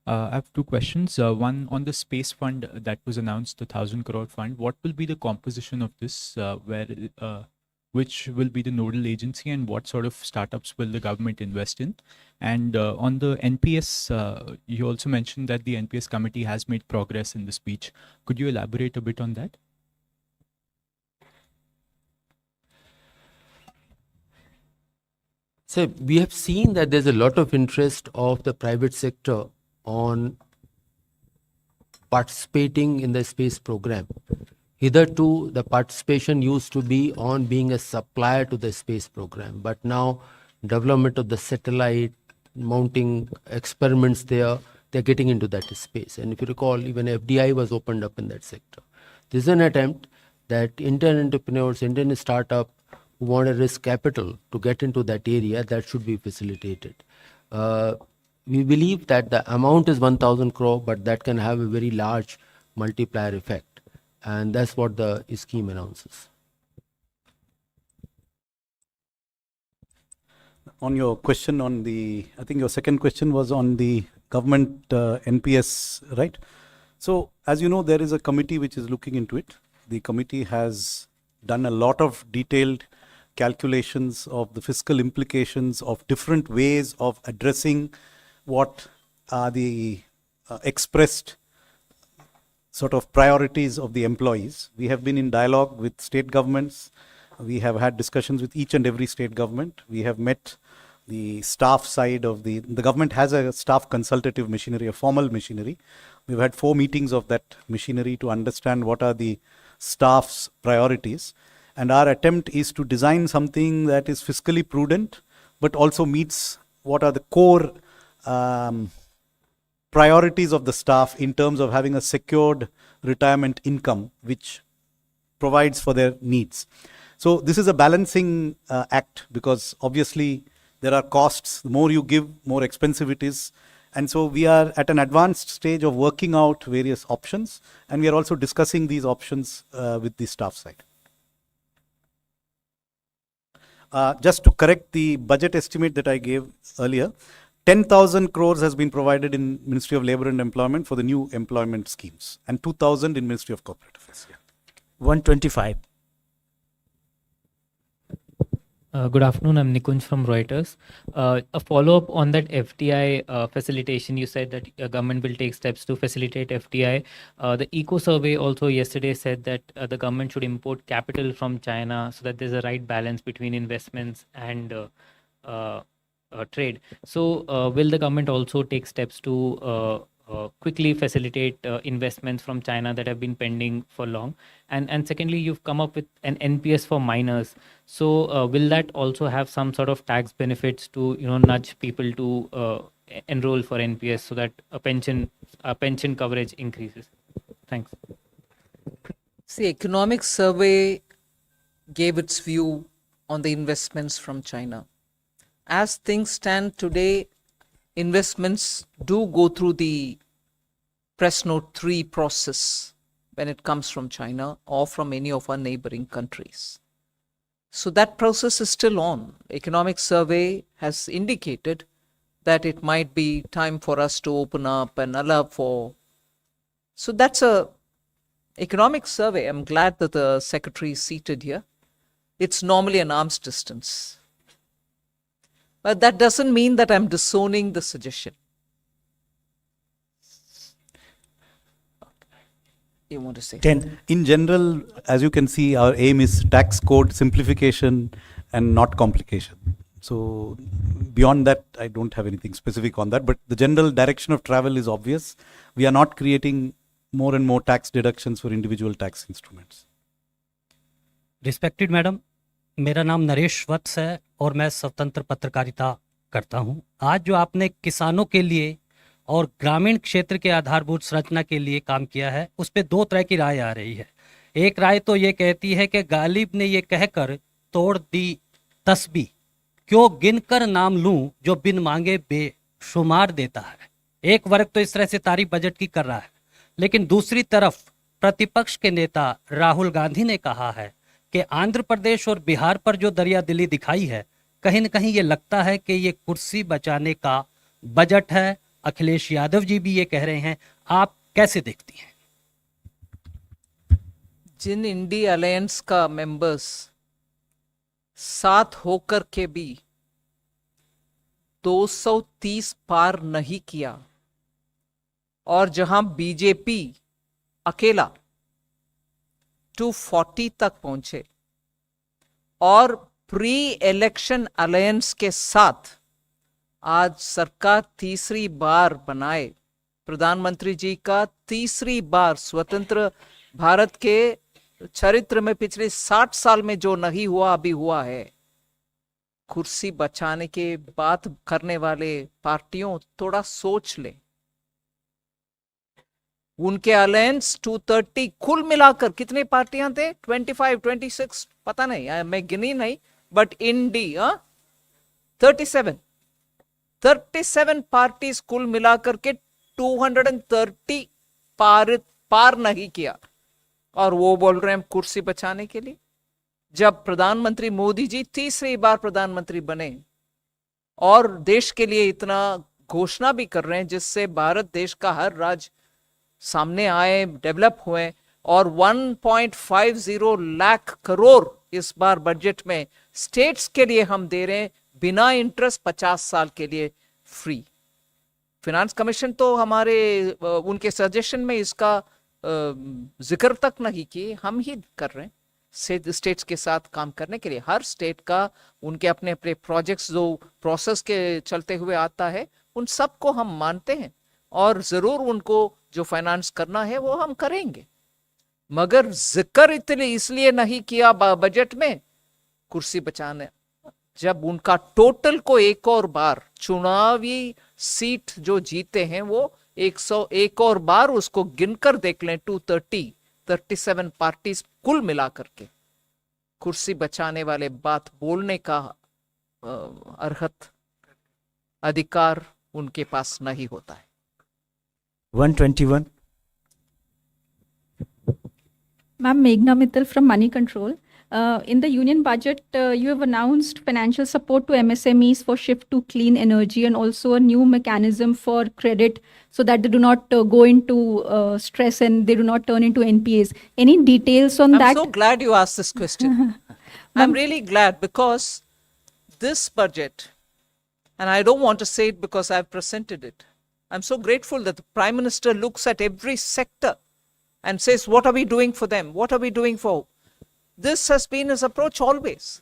I have two questions. One on the space fund that was announced, the 1,000 crore fund. What will be the composition of this? Which will be the nodal agency, and what sort of startups will the government invest in? And on the NPS, you also mentioned that the NPS committee has made progress in the speech. Could you elaborate a bit on that? So we have seen that there's a lot of interest of the private sector on participating in the space program. Hitherto, the participation used to be on being a supplier to the space program, but now development of the satellite, mounting experiments there, they're getting into that space. And if you recall, even FDI was opened up in that sector. This is an attempt that Indian entrepreneurs, Indian startup who want to risk capital to get into that area, that should be facilitated. We believe that the amount is 1,000 crore, but that can have a very large multiplier effect. And that's what the scheme announces. On your question on I think your second question was on the government NPS, right? So, as you know, there is a committee which is looking into it. The committee has done a lot of detailed calculations of the fiscal implications of different ways of addressing what are the expressed sort of priorities of the employees. We have been in dialogue with state governments. We have had discussions with each and every state government. We have met the staff side of the government has a staff consultative machinery, a formal machinery. We've had 4 meetings of that machinery to understand what are the staff's priorities. And our attempt is to design something that is fiscally prudent, but also meets what are the core priorities of the staff in terms of having a secured retirement income, which provides for their needs. So this is a balancing act, because obviously there are costs. The more you give, more expensive it is. And so we are at an advanced stage of working out various options, and we are also discussing these options with the staff side. Just to correct the budget estimate that I gave earlier, 10,000 crores has been provided in Ministry of Labour and Employment for the new employment schemes, and 2,000 in Ministry of Corporate Affairs. Yeah. 125. Good afternoon, I'm Nikunj from Reuters. A follow-up on that FDI facilitation, you said that government will take steps to facilitate FDI. The Eco Survey also yesterday said that the government should import capital from China so that there's a right balance between investments and trade. So will the government also take steps to quickly facilitate investments from China that have been pending for long? And secondly, you've come up with an NPS for minors. So will that also have some sort of tax benefits to nudge people to enroll for NPS so that a pension coverage increases? Thanks. See, Economic Survey gave its view on the investments from China. As things stand today, investments do go through the Press Note 3 process when it comes from China or from any of our neighboring countries. So that process is still on. Economic Survey has indicated that it might be time for us to open up and allow for. So that's a Economic Survey. I'm glad that the secretary is seated here. It's normally an arm's distance. But that doesn't mean that I'm disowning the suggestion. You want to say? 10. In general, as you can see, our aim is tax code simplification and not complication. So beyond that, I don't have anything specific on that, but the general direction of travel is obvious. We are not creating more and more tax deductions for individual tax instruments. Respected madam, मेरा नाम नरेश वत्स है और मैं स्वतंत्र पत्रकारिता करता हूं। आज जो आपने किसानों के लिए और ग्रामीण क्षेत्र के आधारभूत संरचना के लिए काम किया है, उस पे दो तरह की राय आ रही है। एक राय तो ये कहती है कि गालिब ने ये कहकर तोड़ दी तस्बीह, क्यों गिनकर नाम लूं जो बिन मांगे बेशुमार देता है। एक वर्ग तो इस तरह से तारीफ बजट की कर रहा है, लेकिन दूसरी तरफ प्रतिपक्ष के नेता राहुल गांधी ने कहा है कि आंध्र प्रदेश और बिहार पर जो दरिया दिली दिखाई है, कहीं न कहीं ये लगता है कि ये कुर्सी बचाने का बजट है। अखिलेश यादव जी भी ये कह रहे हैं, आप कैसे देखती हैं? जिन इंडी अलायंस का मेंबर्स साथ होकर के भी 230 पार नहीं किया और जहां बीजेपी अकेला 240 तक पहुंचे और प्री इलेक्शन अलायंस के साथ आज सरकार तीसरी बार बनाए, प्रधानमंत्री जी का तीसरी बार स्वतंत्र भारत के चरित्र में पिछले 60 साल में जो नहीं हुआ अभी हुआ है। कुर्सी बचाने के बात करने वाले पार्टियों थोड़ा सोच ले। उनके अलायंस 230 कुल मिलाकर कितने पार्टियां थे? 25, 26 पता नहीं, मैं गिनी नहीं, बट इंडी 37 पार्टीज कुल मिलाकर के 230 पार नहीं किया और वो बोल रहे हैं कुर्सी बचाने के लिए। जब प्रधानमंत्री मोदी जी तीसरी बार प्रधानमंत्री बने और देश के लिए इतना घोषणा भी कर रहे हैं जिससे भारत देश का हर राज्य सामने आए, डेवलप हुए, और 1.50 लाख करोड़ इस बार बजट में स्टेट्स के लिए हम दे रहे हैं बिना इंटरेस्ट 50 साल के लिए फ्री। फिनांस कमीशन तो हमारे उनके सजेशन में इसका जिक्र तक नहीं किए, हम ही कर रहे हैं स्टेट्स के साथ काम करने के लिए। हर स्टेट का उनके अपने अपने प्रोजेक्ट्स जो प्रोसेस के चलते हुए आता है, उन सबको हम मानते हैं और जरूर उनको जो फाइनेंस करना है वो हम करेंगे, मगर जिक्र इसलिए नहीं किया बजट में कुर्सी बचाने। जब उनका टोटल को एक और बार चुनावी सीट जो जीते हैं वो 101 और बार उसको गिनकर देख लें, 37 पार्टीज कुल मिलाकर के कुर्सी बचाने वाले बात बोलने का अर्हत अधिकार उनके पास नहीं होता है। 121. Ma'am, Meghna Mittal from Money Control. In the union budget, you have announced financial support to MSMEs for shift to clean energy and also a new mechanism for credit so that they do not go into stress and they do not turn into NPAs. Any details on that? I'm so glad you asked this question. I'm really glad because this budget, and I don't want to say it because I've presented it, I'm so grateful that the Prime Minister looks at every sector and says, what are we doing for them? What are we doing for? This has been his approach always.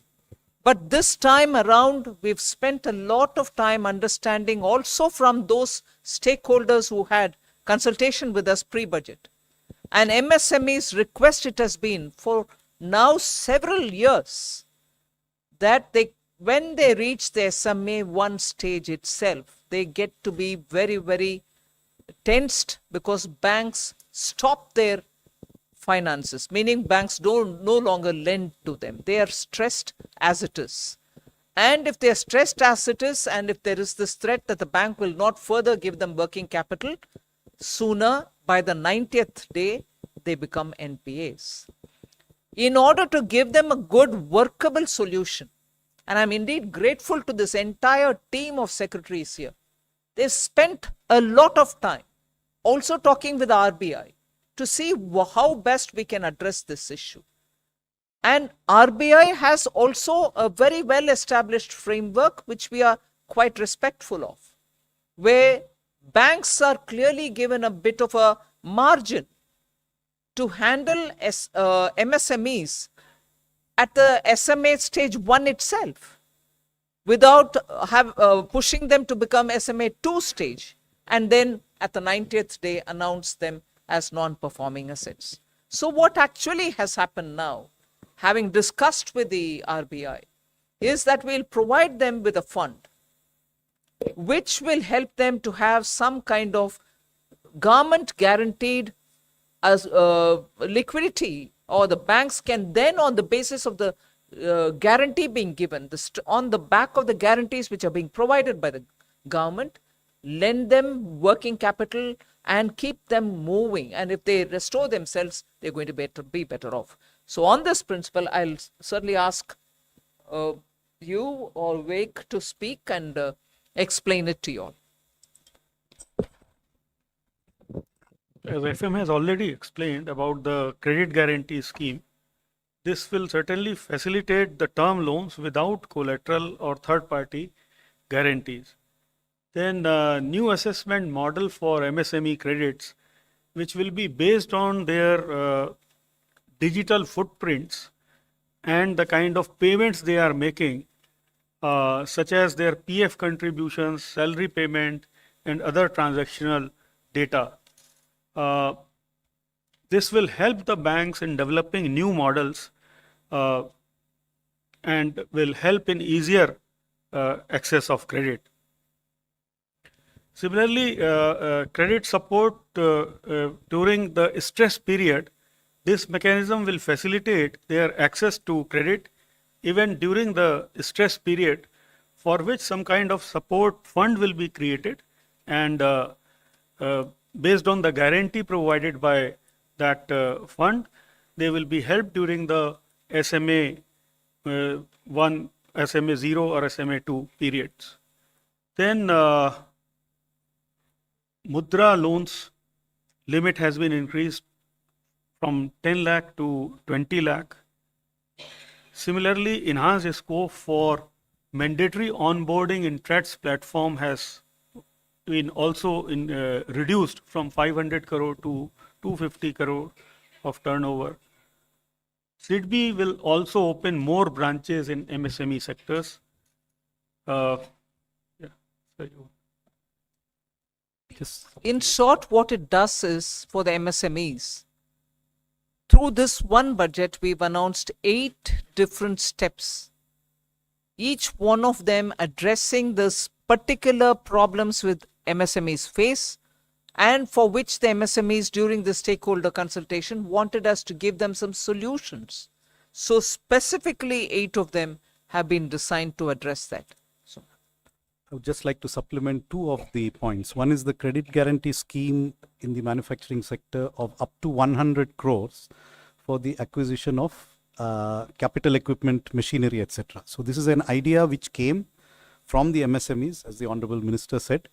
But this time around, we've spent a lot of time understanding also from those stakeholders who had consultation with us pre-budget. And MSME's request it has been for now several years that when they reach the SMA 1 stage itself, they get to be very, very tensed because banks stop their finances, meaning banks don't no longer lend to them. They are stressed as it is. And if they are stressed as it is, and if there is this threat that the bank will not further give them working capital, sooner, by the 90th day, they become NPAs. In order to give them a good workable solution, and I'm indeed grateful to this entire team of secretaries here, they've spent a lot of time also talking with RBI to see how best we can address this issue. And RBI has also a very well established framework which we are quite respectful of, where banks are clearly given a bit of a margin to handle MSMEs at the SMA stage 1 itself, without pushing them to become SMA 2 stage, and then at the 90th day announce them as non-performing assets. So what actually has happened now, having discussed with the RBI, is that we'll provide them with a fund which will help them to have some kind of government guaranteed as liquidity, or the banks can then, on the basis of the guarantee being given, on the back of the guarantees which are being provided by the government, lend them working capital and keep them moving. And if they restore themselves, they're going to be better off. So on this principle, I'll certainly ask you or Vivek to speak and explain it to you all. As FM has already explained about the credit guarantee scheme, this will certainly facilitate the term loans without collateral or third-party guarantees. Then new assessment model for MSME credits, which will be based on their digital footprints and the kind of payments they are making, such as their PF contributions, salary payment, and other transactional data. This will help the banks in developing new models and will help in easier access of credit. Similarly, credit support during the stress period, this mechanism will facilitate their access to credit even during the stress period, for which some kind of support fund will be created, and based on the guarantee provided by that fund, they will be helped during the SMA 1, SMA 0 or SMA 2 periods. Then Mudra loans limit has been increased from 10 lakh to 20 lakh. Similarly, enhanced scope for mandatory onboarding in TREDS platform has been also reduced from 500 crore to 250 crore of turnover. SIDBI will also open more branches in MSME sectors. In short, what it does is, for the MSMEs, through this one budget, we've announced 8 different steps, each one of them addressing this particular problems with MSMEs face, and for which the MSMEs during the stakeholder consultation wanted us to give them some solutions. So specifically 8 of them have been designed to address that. So I would just like to supplement 2 of the points. One is the credit guarantee scheme in the manufacturing sector of up to 100 crores for the acquisition of capital equipment, machinery, etc. So this is an idea which came from the MSMEs, as the Honorable Minister said,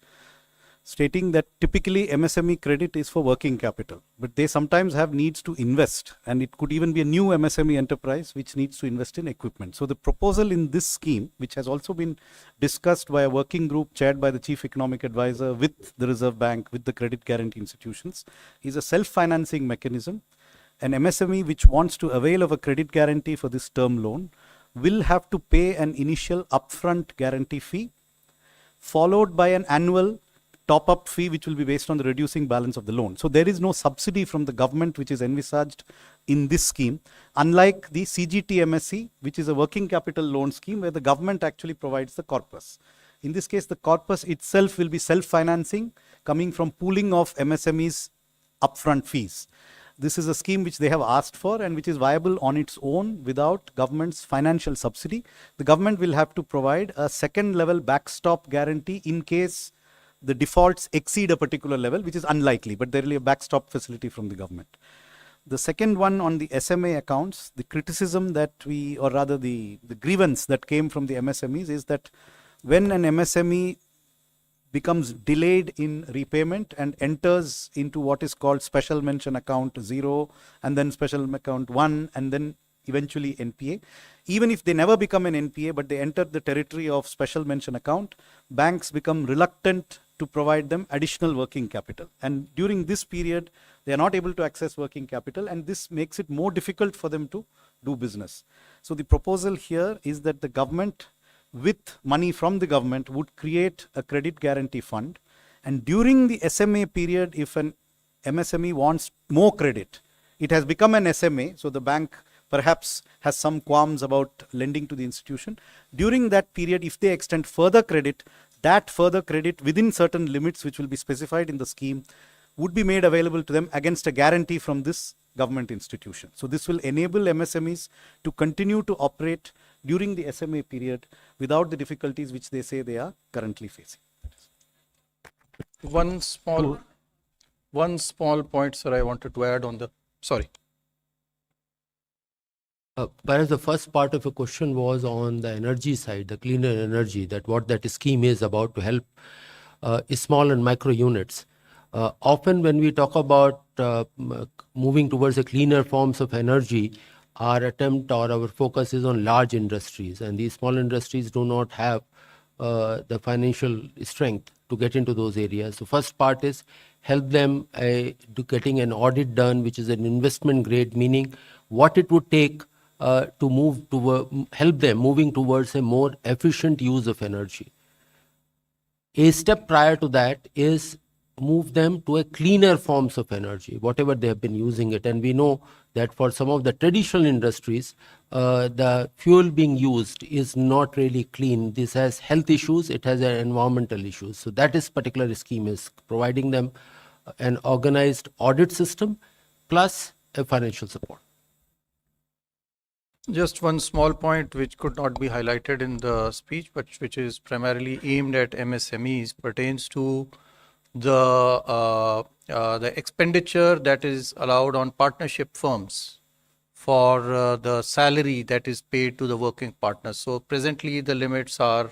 stating that typically MSME credit is for working capital, but they sometimes have needs to invest, and it could even be a new MSME enterprise which needs to invest in equipment. So the proposal in this scheme, which has also been discussed by a working group chaired by the Chief Economic Advisor with the Reserve Bank, with the credit guarantee institutions, is a self-financing mechanism. An MSME which wants to avail of a credit guarantee for this term loan will have to pay an initial upfront guarantee fee, followed by an annual top-up fee which will be based on the reducing balance of the loan. So there is no subsidy from the government which is envisaged in this scheme, unlike the CGTMSE, which is a working capital loan scheme where the government actually provides the corpus. In this case, the corpus itself will be self-financing, coming from pooling of MSMEs upfront fees. This is a scheme which they have asked for and which is viable on its own without government's financial subsidy. The government will have to provide a second level backstop guarantee in case the defaults exceed a particular level, which is unlikely, but there will be a backstop facility from the government. The second one on the SMA accounts, the criticism that we, or rather the grievance that came from the MSMEs is that when an MSME becomes delayed in repayment and enters into what is called special mention account 0 and then special account 1 and then eventually NPA. Even if they never become an NPA but they enter the territory of special mention account, banks become reluctant to provide them additional working capital. And during this period, they are not able to access working capital and this makes it more difficult for them to do business. So the proposal here is that the government, with money from the government, would create a credit guarantee fund, and during the SMA period, if an MSME wants more credit, it has become an SMA, so the bank perhaps has some qualms about lending to the institution. During that period, if they extend further credit, that further credit within certain limits which will be specified in the scheme would be made available to them against a guarantee from this government institution. So this will enable MSMEs to continue to operate during the SMA period without the difficulties which they say they are currently facing. One small point, sir, I wanted to add on the, sorry. Whereas the first part of your question was on the energy side, the cleaner energy, that what that scheme is about to help small and micro units. Often when we talk about moving towards the cleaner forms of energy, our attempt or our focus is on large industries, and these small industries do not have the financial strength to get into those areas. So first part is help them to getting an audit done, which is an investment grade, meaning what it would take to move to help them moving towards a more efficient use of energy. A step prior to that is move them to a cleaner forms of energy, whatever they have been using it. And we know that for some of the traditional industries, the fuel being used is not really clean. This has health issues, it has environmental issues. So that is particular scheme is providing them an organized audit system plus a financial support. Just one small point which could not be highlighted in the speech, but which is primarily aimed at MSMEs, pertains to the expenditure that is allowed on partnership firms for the salary that is paid to the working partners. So presently the limits are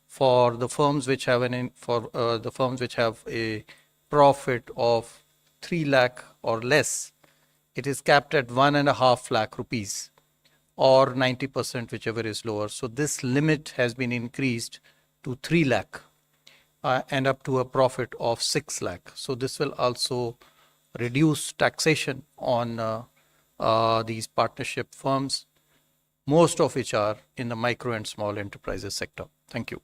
for the firms which have the firms which have a profit of 3 lakh or less. It is capped at 1.5 lakh rupees or 90%, whichever is lower. So this limit has been increased to 3 lakh. And up to a profit of 6 lakh. So this will also reduce taxation on these partnership firms, most of which are in the micro and small enterprises sector. Thank you.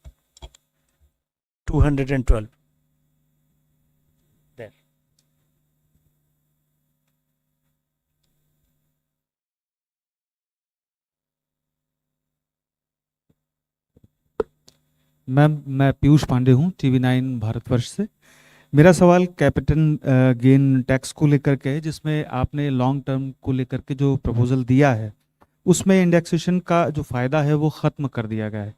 212. There. Ma'am, मैं पीयूष पांडे हूँ, TV9 Bharatvarsh से। मेरा सवाल capital gain tax को लेकर के है, जिसमें आपने लॉन्ग टर्म को लेकर के जो प्रपोजल दिया है, उसमें इंडेक्सेशन का जो फ़ायदा है वो ख़त्म कर दिया गया है।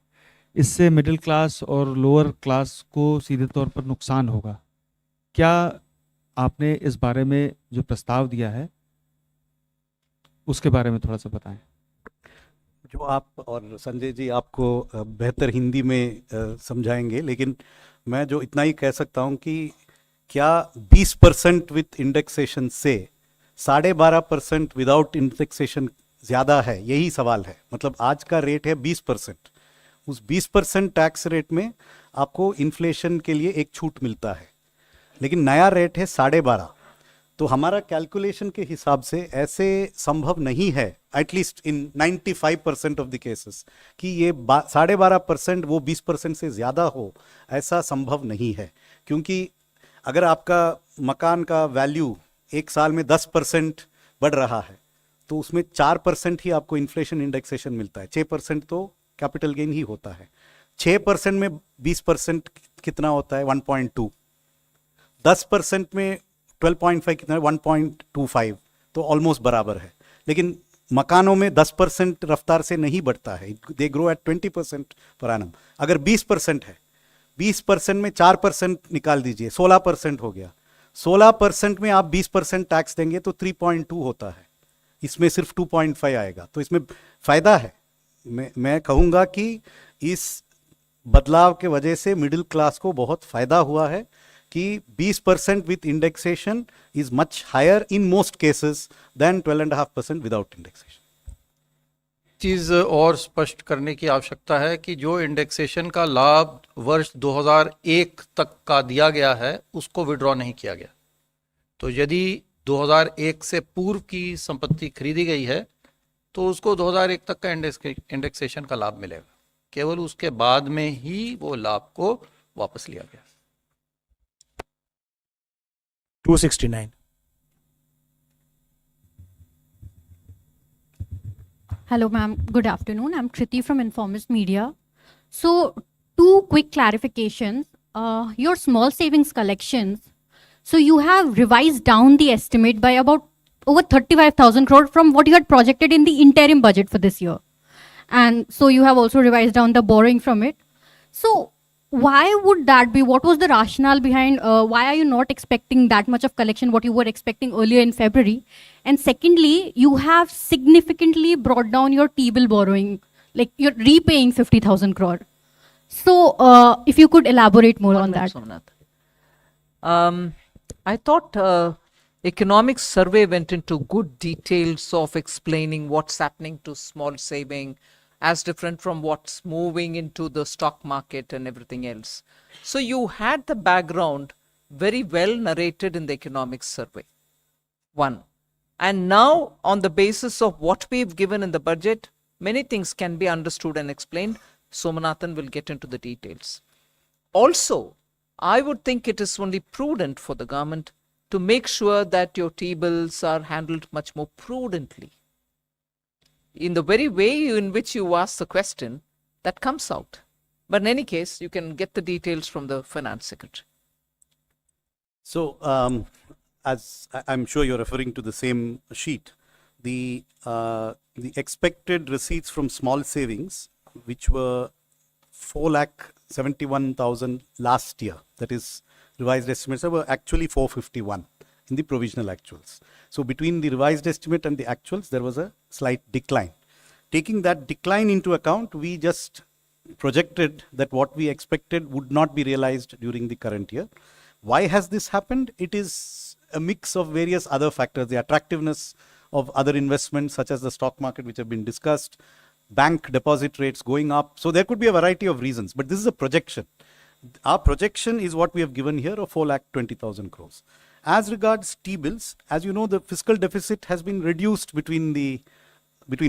इससे मिडिल क्लास और लोअर क्लास को सीधे तौर पर नुकसान होगा। क्या आपने इस बारे में जो प्रस्ताव दिया है उसके बारे में थोड़ा सा बताएं। जो आप और संजय जी आपको बेहतर हिंदी में समझाएंगे, लेकिन मैं जो इतना ही कह सकता हूं कि क्या 20% विथ इंडेक्सेशन से 12.5% विदाउट इंडेक्सेशन ज़्यादा है, यही सवाल है। मतलब आज का रेट है 20%, उस 20% टैक्स रेट में आपको इन्फ्लेशन के लिए एक छूट मिलता है, लेकिन नया रेट है 12.5। तो हमारा कैलकुलेशन के हिसाब से ऐसे संभव नहीं है, at least in 95% of the cases, कि ये 12.5% वो 20% से ज़्यादा हो, ऐसा संभव नहीं है। क्योंकि अगर आपका मकान का वैल्यू एक साल में 10% बढ़ रहा है तो उसमें 4% ही आपको इन्फ्लेशन इंडेक्सेशन मिलता है, 6% तो कैपिटल गेन ही होता है। 6% में 20% कितना होता है? 1.2. 10% में 12.5 कितना है? 1.25. तो ऑलमोस्ट बराबर है. लेकिन मकानों में 10% रफ्तार से नहीं बढ़ता है. They grow at 20% per annum. अगर 20% है, 20% में 4% निकाल दीजिए, 16% हो गया. 16% में आप 20% टैक्स देंगे तो 3.2 होता है. इसमें सिर्फ 2.5 आएगा. तो इसमें फायदा है. मैं कहूँगा कि इस बदलाव के वजह से मिडिल क्लास को बहुत फायदा हुआ है कि 20% with indexation is much higher in most cases than 12.5% without indexation. चीज़ और स्पष्ट करने की आवश्यकता है कि जो इंडेक्सेशन का लाभ वर्ष 2001 तक का दिया गया है उसको विड्रॉ नहीं किया गया. तो यदि 2001 से पूर्व की संपत्ति खरीदी गई है तो उसको 2001 तक का इंडेक्सेशन का लाभ मिलेगा. केवल उसके बाद में ही वो लाभ को वापस लिया गया. 269. Hello, ma'am. Good afternoon. I'm Kriti from Informist Media. So, two quick clarifications. Your small savings collections. So, you have revised down the estimate by about over 35,000 crore from what you had projected in the interim budget for this year. And so, you have also revised down the borrowing from it. So, why would that be? What was the rationale behind why are you not expecting that much of collection what you were expecting earlier in February? And secondly, you have significantly brought down your T-bill borrowing, like you're repaying 50,000 crore. So if you could elaborate more on that. Somnath. I thought economic survey went into good details of explaining what's happening to small saving, as different from what's moving into the stock market and everything else. So you had the background very well narrated in the economic survey. One. And now, on the basis of what we've given in the budget, many things can be understood and explained. Somanathan will get into the details. Also, I would think it is only prudent for the government to make sure that your T-bills are handled much more prudently. In the very way in which you ask the question, that comes out. But in any case, you can get the details from the finance secretary. So, as I'm sure you're referring to the same sheet, the expected receipts from small savings, which were 4,71,000 last year, that is revised estimates, were actually 451 in the provisional actuals. So between the revised estimate and the actuals, there was a slight decline. Taking that decline into account, we just projected that what we expected would not be realized during the current year. Why has this happened? It is a mix of various other factors, the attractiveness of other investments such as the stock market, which have been discussed, bank deposit rates going up. So there could be a variety of reasons, but this is a projection. Our projection is what we have given here of 4,20,000 crores. As regards T-bills, as you know, the fiscal deficit has been reduced between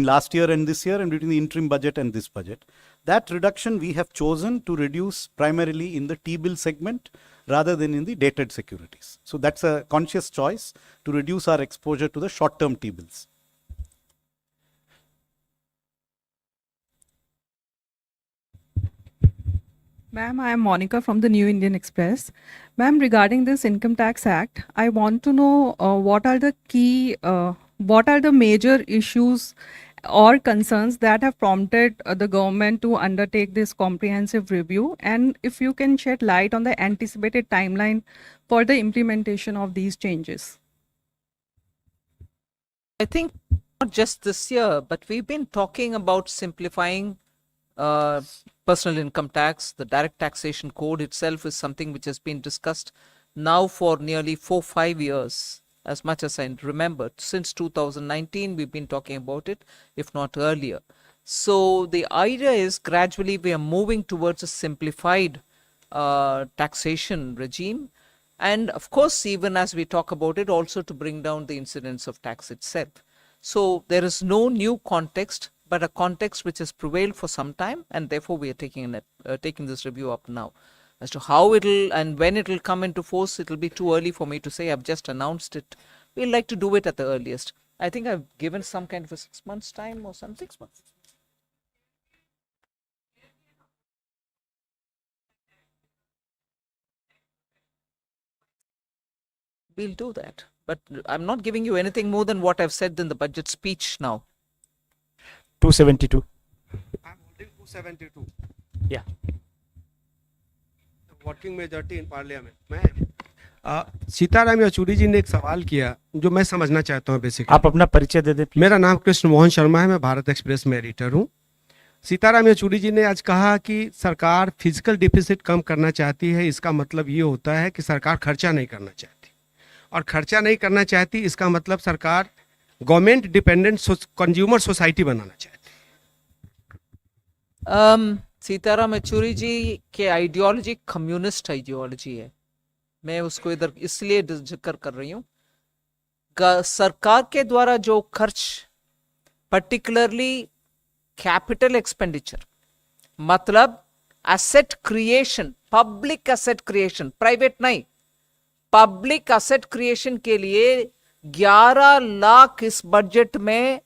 last year and this year and between the interim budget and this budget. That reduction we have chosen to reduce primarily in the T-bill segment rather than in the dated securities. So that's a conscious choice to reduce our exposure to the short-term T-bills. Ma'am, I am Monica from the New Indian Express. Ma'am, regarding this Income Tax Act, I want to know what are the major issues or concerns that have prompted the government to undertake this comprehensive review, and if you can shed light on the anticipated timeline for the implementation of these changes. I think not just this year, but we've been talking about simplifying personal income tax. The direct taxation code itself is something which has been discussed now for nearly 4-5 years, as much as I remember. Since 2019, we've been talking about it, if not earlier. So the idea is gradually we are moving towards a simplified taxation regime. And of course, even as we talk about it, also to bring down the incidence of tax itself. So there is no new context, but a context which has prevailed for some time, and therefore we are taking this review up now. As to how it'll and when it'll come into force, it'll be too early for me to say. I've just announced it. We'd like to do it at the earliest. I think I've given some kind of a 6 months time or something. 6 months. we'll do that. But I'm not giving you anything more than what I've said in the budget speech now. 272. I'm holding 272. Yeah. Working majority in parliament मैं सीताराम येचुरी जी ने एक सवाल किया जो मैं समझना चाहता हूँ बेसिकली। आप अपना परिचय दे दें। मेरा नाम कृष्ण मोहन शर्मा है, मैं भारत एक्सप्रेस में एडिटर हूँ। सीताराम येचुरी जी ने आज कहा कि सरकार फिजिकल डिफिसिट कम करना चाहती है, इसका मतलब ये होता है कि सरकार खर्चा नहीं करना चाहती, और खर्चा नहीं करना चाहती इसका मतलब सरकार गवर्नमेंट डिपेंडेंट कंज्यूमर सोसाइटी बनाना चाहती है। सीताराम येचुरी जी के आइडियोलॉजी कम्युनिस्ट आइडियोलॉजी है। मैं उसको इधर इसलिए जिक्र कर रही हूँ, सरकार के द्वारा जो खर्च, पर्टिकुलरली कैपिटल एक्सपेंडिचर, मतलब asset creation, public asset creation, private नहीं, पब्लिक एसेट क्रिएशन के लिए 11 लाख इस बजट में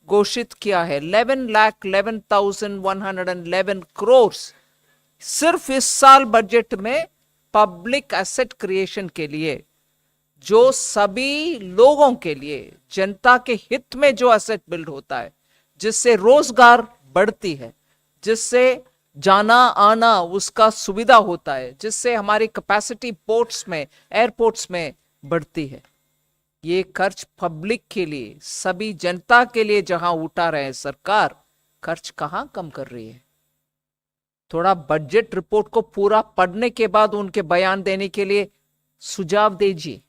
घोषित किया है। 11,11,111 करोड़ सिर्फ इस साल बजट में पब्लिक एसेट क्रिएशन के लिए, जो सभी लोगों के लिए, जनता के हित में जो एसेट बिल्ड होता है, जिससे रोजगार बढ़ती है, जिससे जाना आना उसका सुविधा होता है, जिससे हमारी कैपेसिटी पोर्ट्स में, एयरपोर्ट्स में बढ़ती है। ये खर्च पब्लिक के लिए, सभी जनता के लिए जहां उठा रहे हैं सरकार, खर्च कहां कम कर रही है? थोड़ा बजट रिपोर्ट को पूरा पढ़ने के बाद उनके बयान देने के लिए सुझाव दीजिए।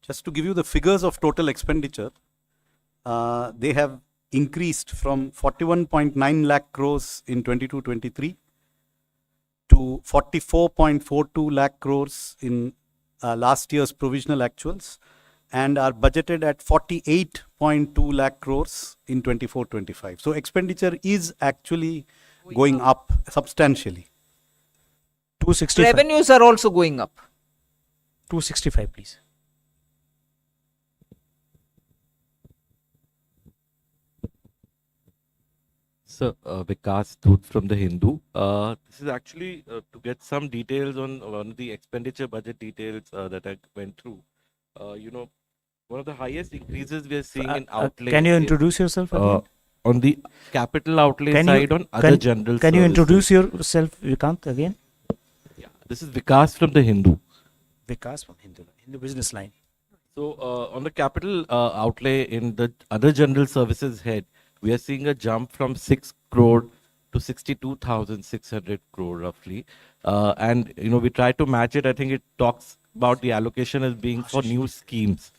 Just to give you the figures of total expenditure, they have increased from 41.9 lakh crores in 22-23 to 44.42 lakh crores in last year's provisional actuals, and are budgeted at 48.2 lakh crores in 24-25. So expenditure is actually going up substantially. 265. Revenues are also going up. 265, please. Sir, Vikas Dhoot from The Hindu. This is actually to get some details on one of the expenditure budget details that I went through. One of the highest increases we are seeing in outlay. Can you introduce yourself again? On the capital outlay side on other general Can you services. introduce yourself, Vikant, again? Yeah, this is Vikas from The Hindu. Vikas from Hindu Business Line. So on the capital outlay in the other general services head, we are seeing a jump from 6 crore to 62,600 crore roughly. And, we try to match it. I think it talks about the allocation as being for new schemes.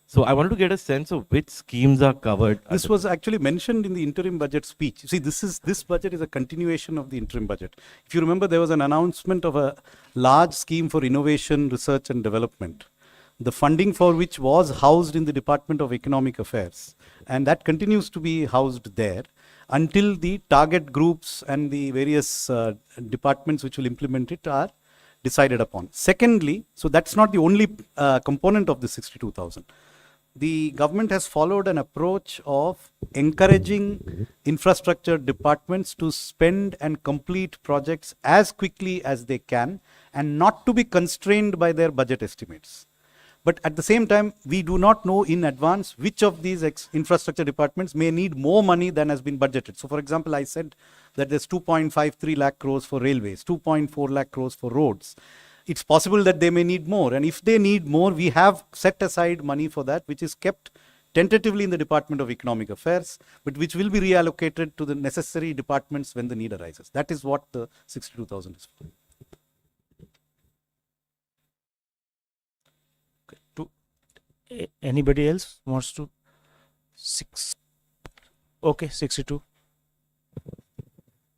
So I wanted to get a sense of which schemes are covered. This was actually mentioned in the interim budget speech. See, this budget is a continuation of the interim budget. If you remember, there was an announcement of a large scheme for innovation, research and development, the funding for which was housed in the Department of Economic Affairs. And that continues to be housed there until the target groups and the various departments which will implement it are decided upon. Secondly, so that's not the only component of the 62,000. The government has followed an approach of encouraging infrastructure departments to spend and complete projects as quickly as they can and not to be constrained by their budget estimates. But at the same time, we do not know in advance which of these infrastructure departments may need more money than has been budgeted. So for example, I said that there's 2.53 lakh crores for railways, 2.4 lakh crores for roads. It's possible that they may need more. And if they need more, we have set aside money for that, which is kept tentatively in the Department of Economic Affairs, but which will be reallocated to the necessary departments when the need arises. That is what the 62,000 is for. Anybody else wants to? Okay, 62.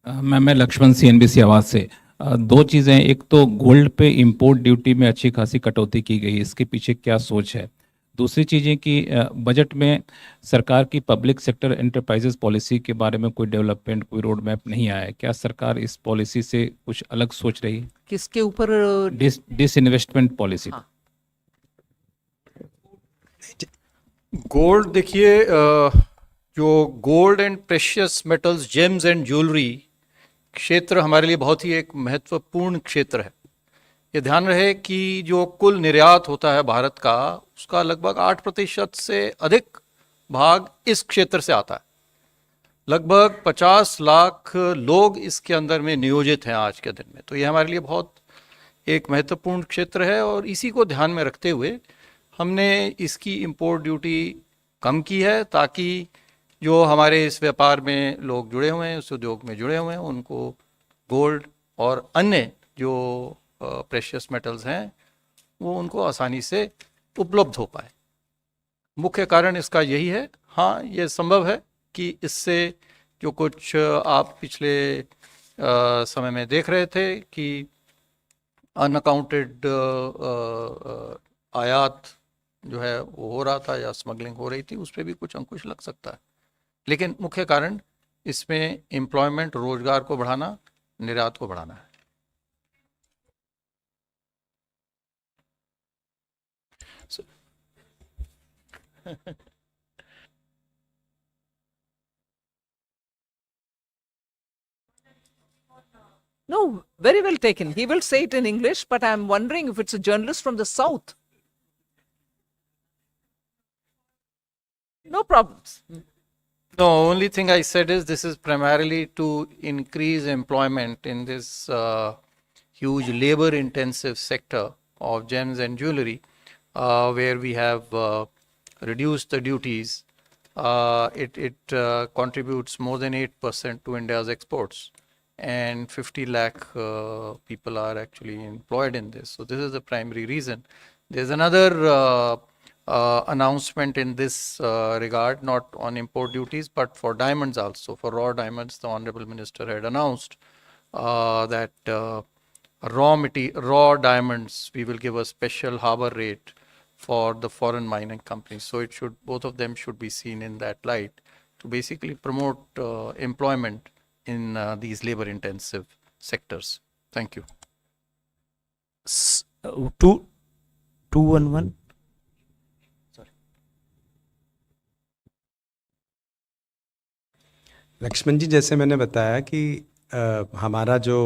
मैं Lakshman CNBC आवाज से दो चीज़ें, एक तो gold पे import duty में अच्छी खासी कटौती की गई, इसके पीछे क्या सोच है? दूसरी चीज़ें कि बजट में सरकार की पब्लिक सेक्टर एंटरप्राइजेस पॉलिसी के बारे में कोई डेवलपमेंट, कोई रोड मैप नहीं आया है। क्या सरकार इस पॉलिसी से कुछ अलग सोच रही है? किसके ऊपर? Disinvestment policy. गोल्ड देखिए, जो gold and precious metals, James and jewellery क्षेत्र हमारे लिए बहुत ही एक महत्वपूर्ण क्षेत्र है। ये ध्यान रहे कि जो कुल निर्यात होता है भारत का, उसका लगभग 8% से अधिक भाग इस क्षेत्र से आता है। लगभग 50 लाख लोग इसके अंदर में नियोजित हैं आज के दिन में। तो ये हमारे लिए बहुत एक महत्वपूर्ण क्षेत्र है और इसी को ध्यान में रखते हुए हमने इसकी इंपोर्ट ड्यूटी कम की है, ताकि जो हमारे इस व्यापार में लोग जुड़े हुए हैं, उस उद्योग में जुड़े हुए हैं, उनको गोल्ड और अन्य जो प्रेशियस मेटल्स हैं वो उनको आसानी से उपलब्ध हो पाए। मुख्य कारण इसका यही है। हाँ, ये संभव है कि इससे जो कुछ आप पिछले समय में देख रहे थे कि अनअकाउंटेड आयात जो है वो हो रहा था या स्मगलिंग हो रही थी, उस पर भी कुछ अंकुश लग सकता है। लेकिन मुख्य कारण इसमें एम्प्लॉयमेंट, रोजगार को बढ़ाना, निर्यात को बढ़ाना है। No, very well taken. He will say it in English, but I'm wondering if it's a journalist from the South. No problems. No, only thing I said is this is primarily to increase employment in this huge labor-intensive sector of gems and jewelry, where we have reduced the duties. It contributes more than 8% to India's exports, and 50 lakh people are actually employed in this. So this is the primary reason. There's another announcement in this regard, not on import duties, but for diamonds also. For raw diamonds, the Honorable Minister had announced that raw diamonds, we will give a special harbor rate for the foreign mining companies. So it should, both of them should be seen in that light to basically promote employment in these labor-intensive sectors. Thank you. 211. Lakshman जी, जैसे मैंने बताया कि हमारा जो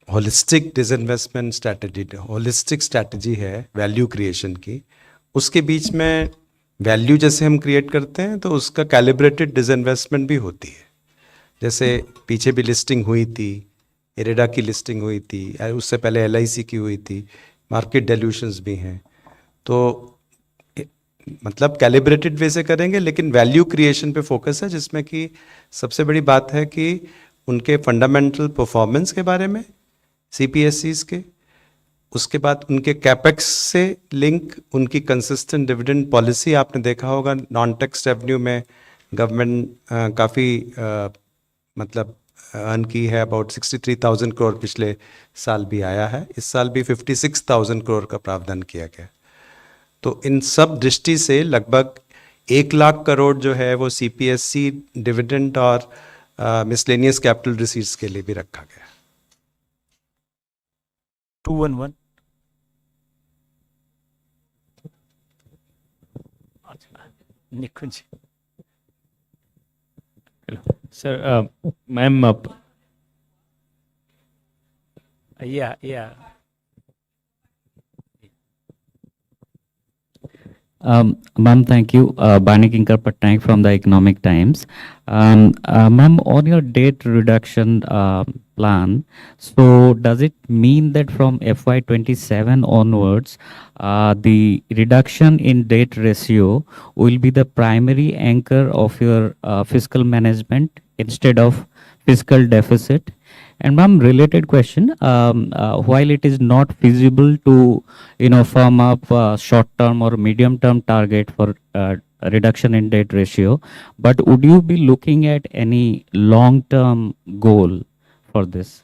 holistic disinvestment strategy, holistic strategy है value creation की, उसके बीच में वैल्यू जैसे हम क्रिएट करते हैं तो उसका कैलिब्रेटेड डिसइन्वेस्टमेंट भी होती है। जैसे पीछे भी लिस्टिंग हुई थी, इरेडा की लिस्टिंग हुई थी, उससे पहले LIC की हुई थी, मार्केट डेल्यूशंस भी हैं। तो मतलब कैलिब्रेटेड वे से करेंगे, लेकिन वैल्यू क्रिएशन पे फोकस है, जिसमें कि सबसे बड़ी बात है कि उनके फंडामेंटल परफॉर्मेंस के बारे में CPSEs के, उसके बाद उनके कैपेक्स से लिंक, उनकी कंसिस्टेंट डिविडेंड पॉलिसी। आपने देखा होगा नॉन टैक्स रेवेन्यू में गवर्नमेंट काफ़ी मतलब अर्न की है, अबाउट 63,000 करोड़ पिछले साल भी आया है, इस साल भी 56,000 करोड़ का प्रावधान किया गया। तो इन सब दृष्टि से लगभग 1 लाख करोड़ जो है वो CPSE डिविडेंड और मिसलेनियस कैपिटल रिसीट्स के लिए भी रखा गया। 211. Nikunj. Sir, ma'am. Yeah. Ma'am, thank you. Bani Kinkar Patnaik from the Economic Times. Ma'am, on your debt reduction plan, so does it mean that from FY27 onwards, the reduction in debt ratio will be the primary anchor of your fiscal management instead of fiscal deficit? And ma'am, related question, while it is not feasible to, firm up short-term or medium-term target for reduction in debt ratio, but would you be looking at any long-term goal for this?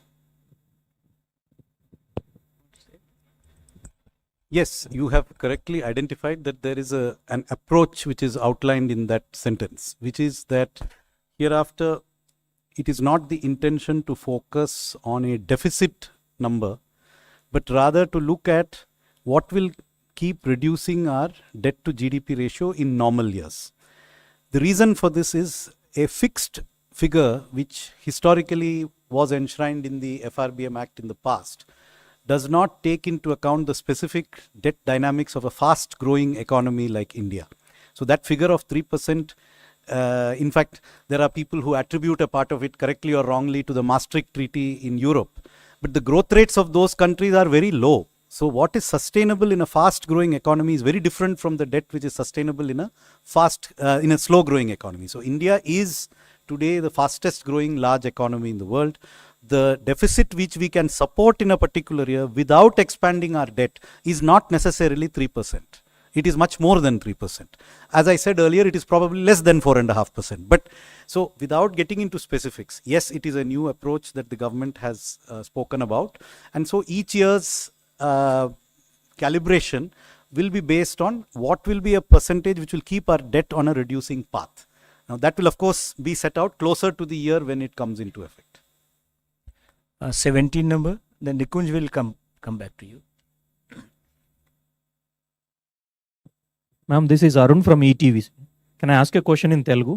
Yes, you have correctly identified that there is an approach which is outlined in that sentence, which is that hereafter it is not the intention to focus on a deficit number, but rather to look at what will keep reducing our debt to GDP ratio in normal years. The reason for this is a fixed figure, which historically was enshrined in the FRBM Act in the past, does not take into account the specific debt dynamics of a fast growing economy like India. So that figure of 3%, in fact, there are people who attribute a part of it correctly or wrongly to the Maastricht Treaty in Europe. But the growth rates of those countries are very low. So what is sustainable in a fast growing economy is very different from the debt which is sustainable in a slow growing economy. So India is today the fastest growing large economy in the world. The deficit which we can support in a particular year without expanding our debt is not necessarily 3%. It is much more than 3%. As I said earlier, it is probably less than 4.5%. But so without getting into specifics, yes, it is a new approach that the government has spoken about. And so each year's calibration will be based on what will be a percentage which will keep our debt on a reducing path. Now that will of course be set out closer to the year when it comes into effect. 17 number, then Nikunj will come back to you. Ma'am this is Arun from ETV. Can I ask a question in Telugu?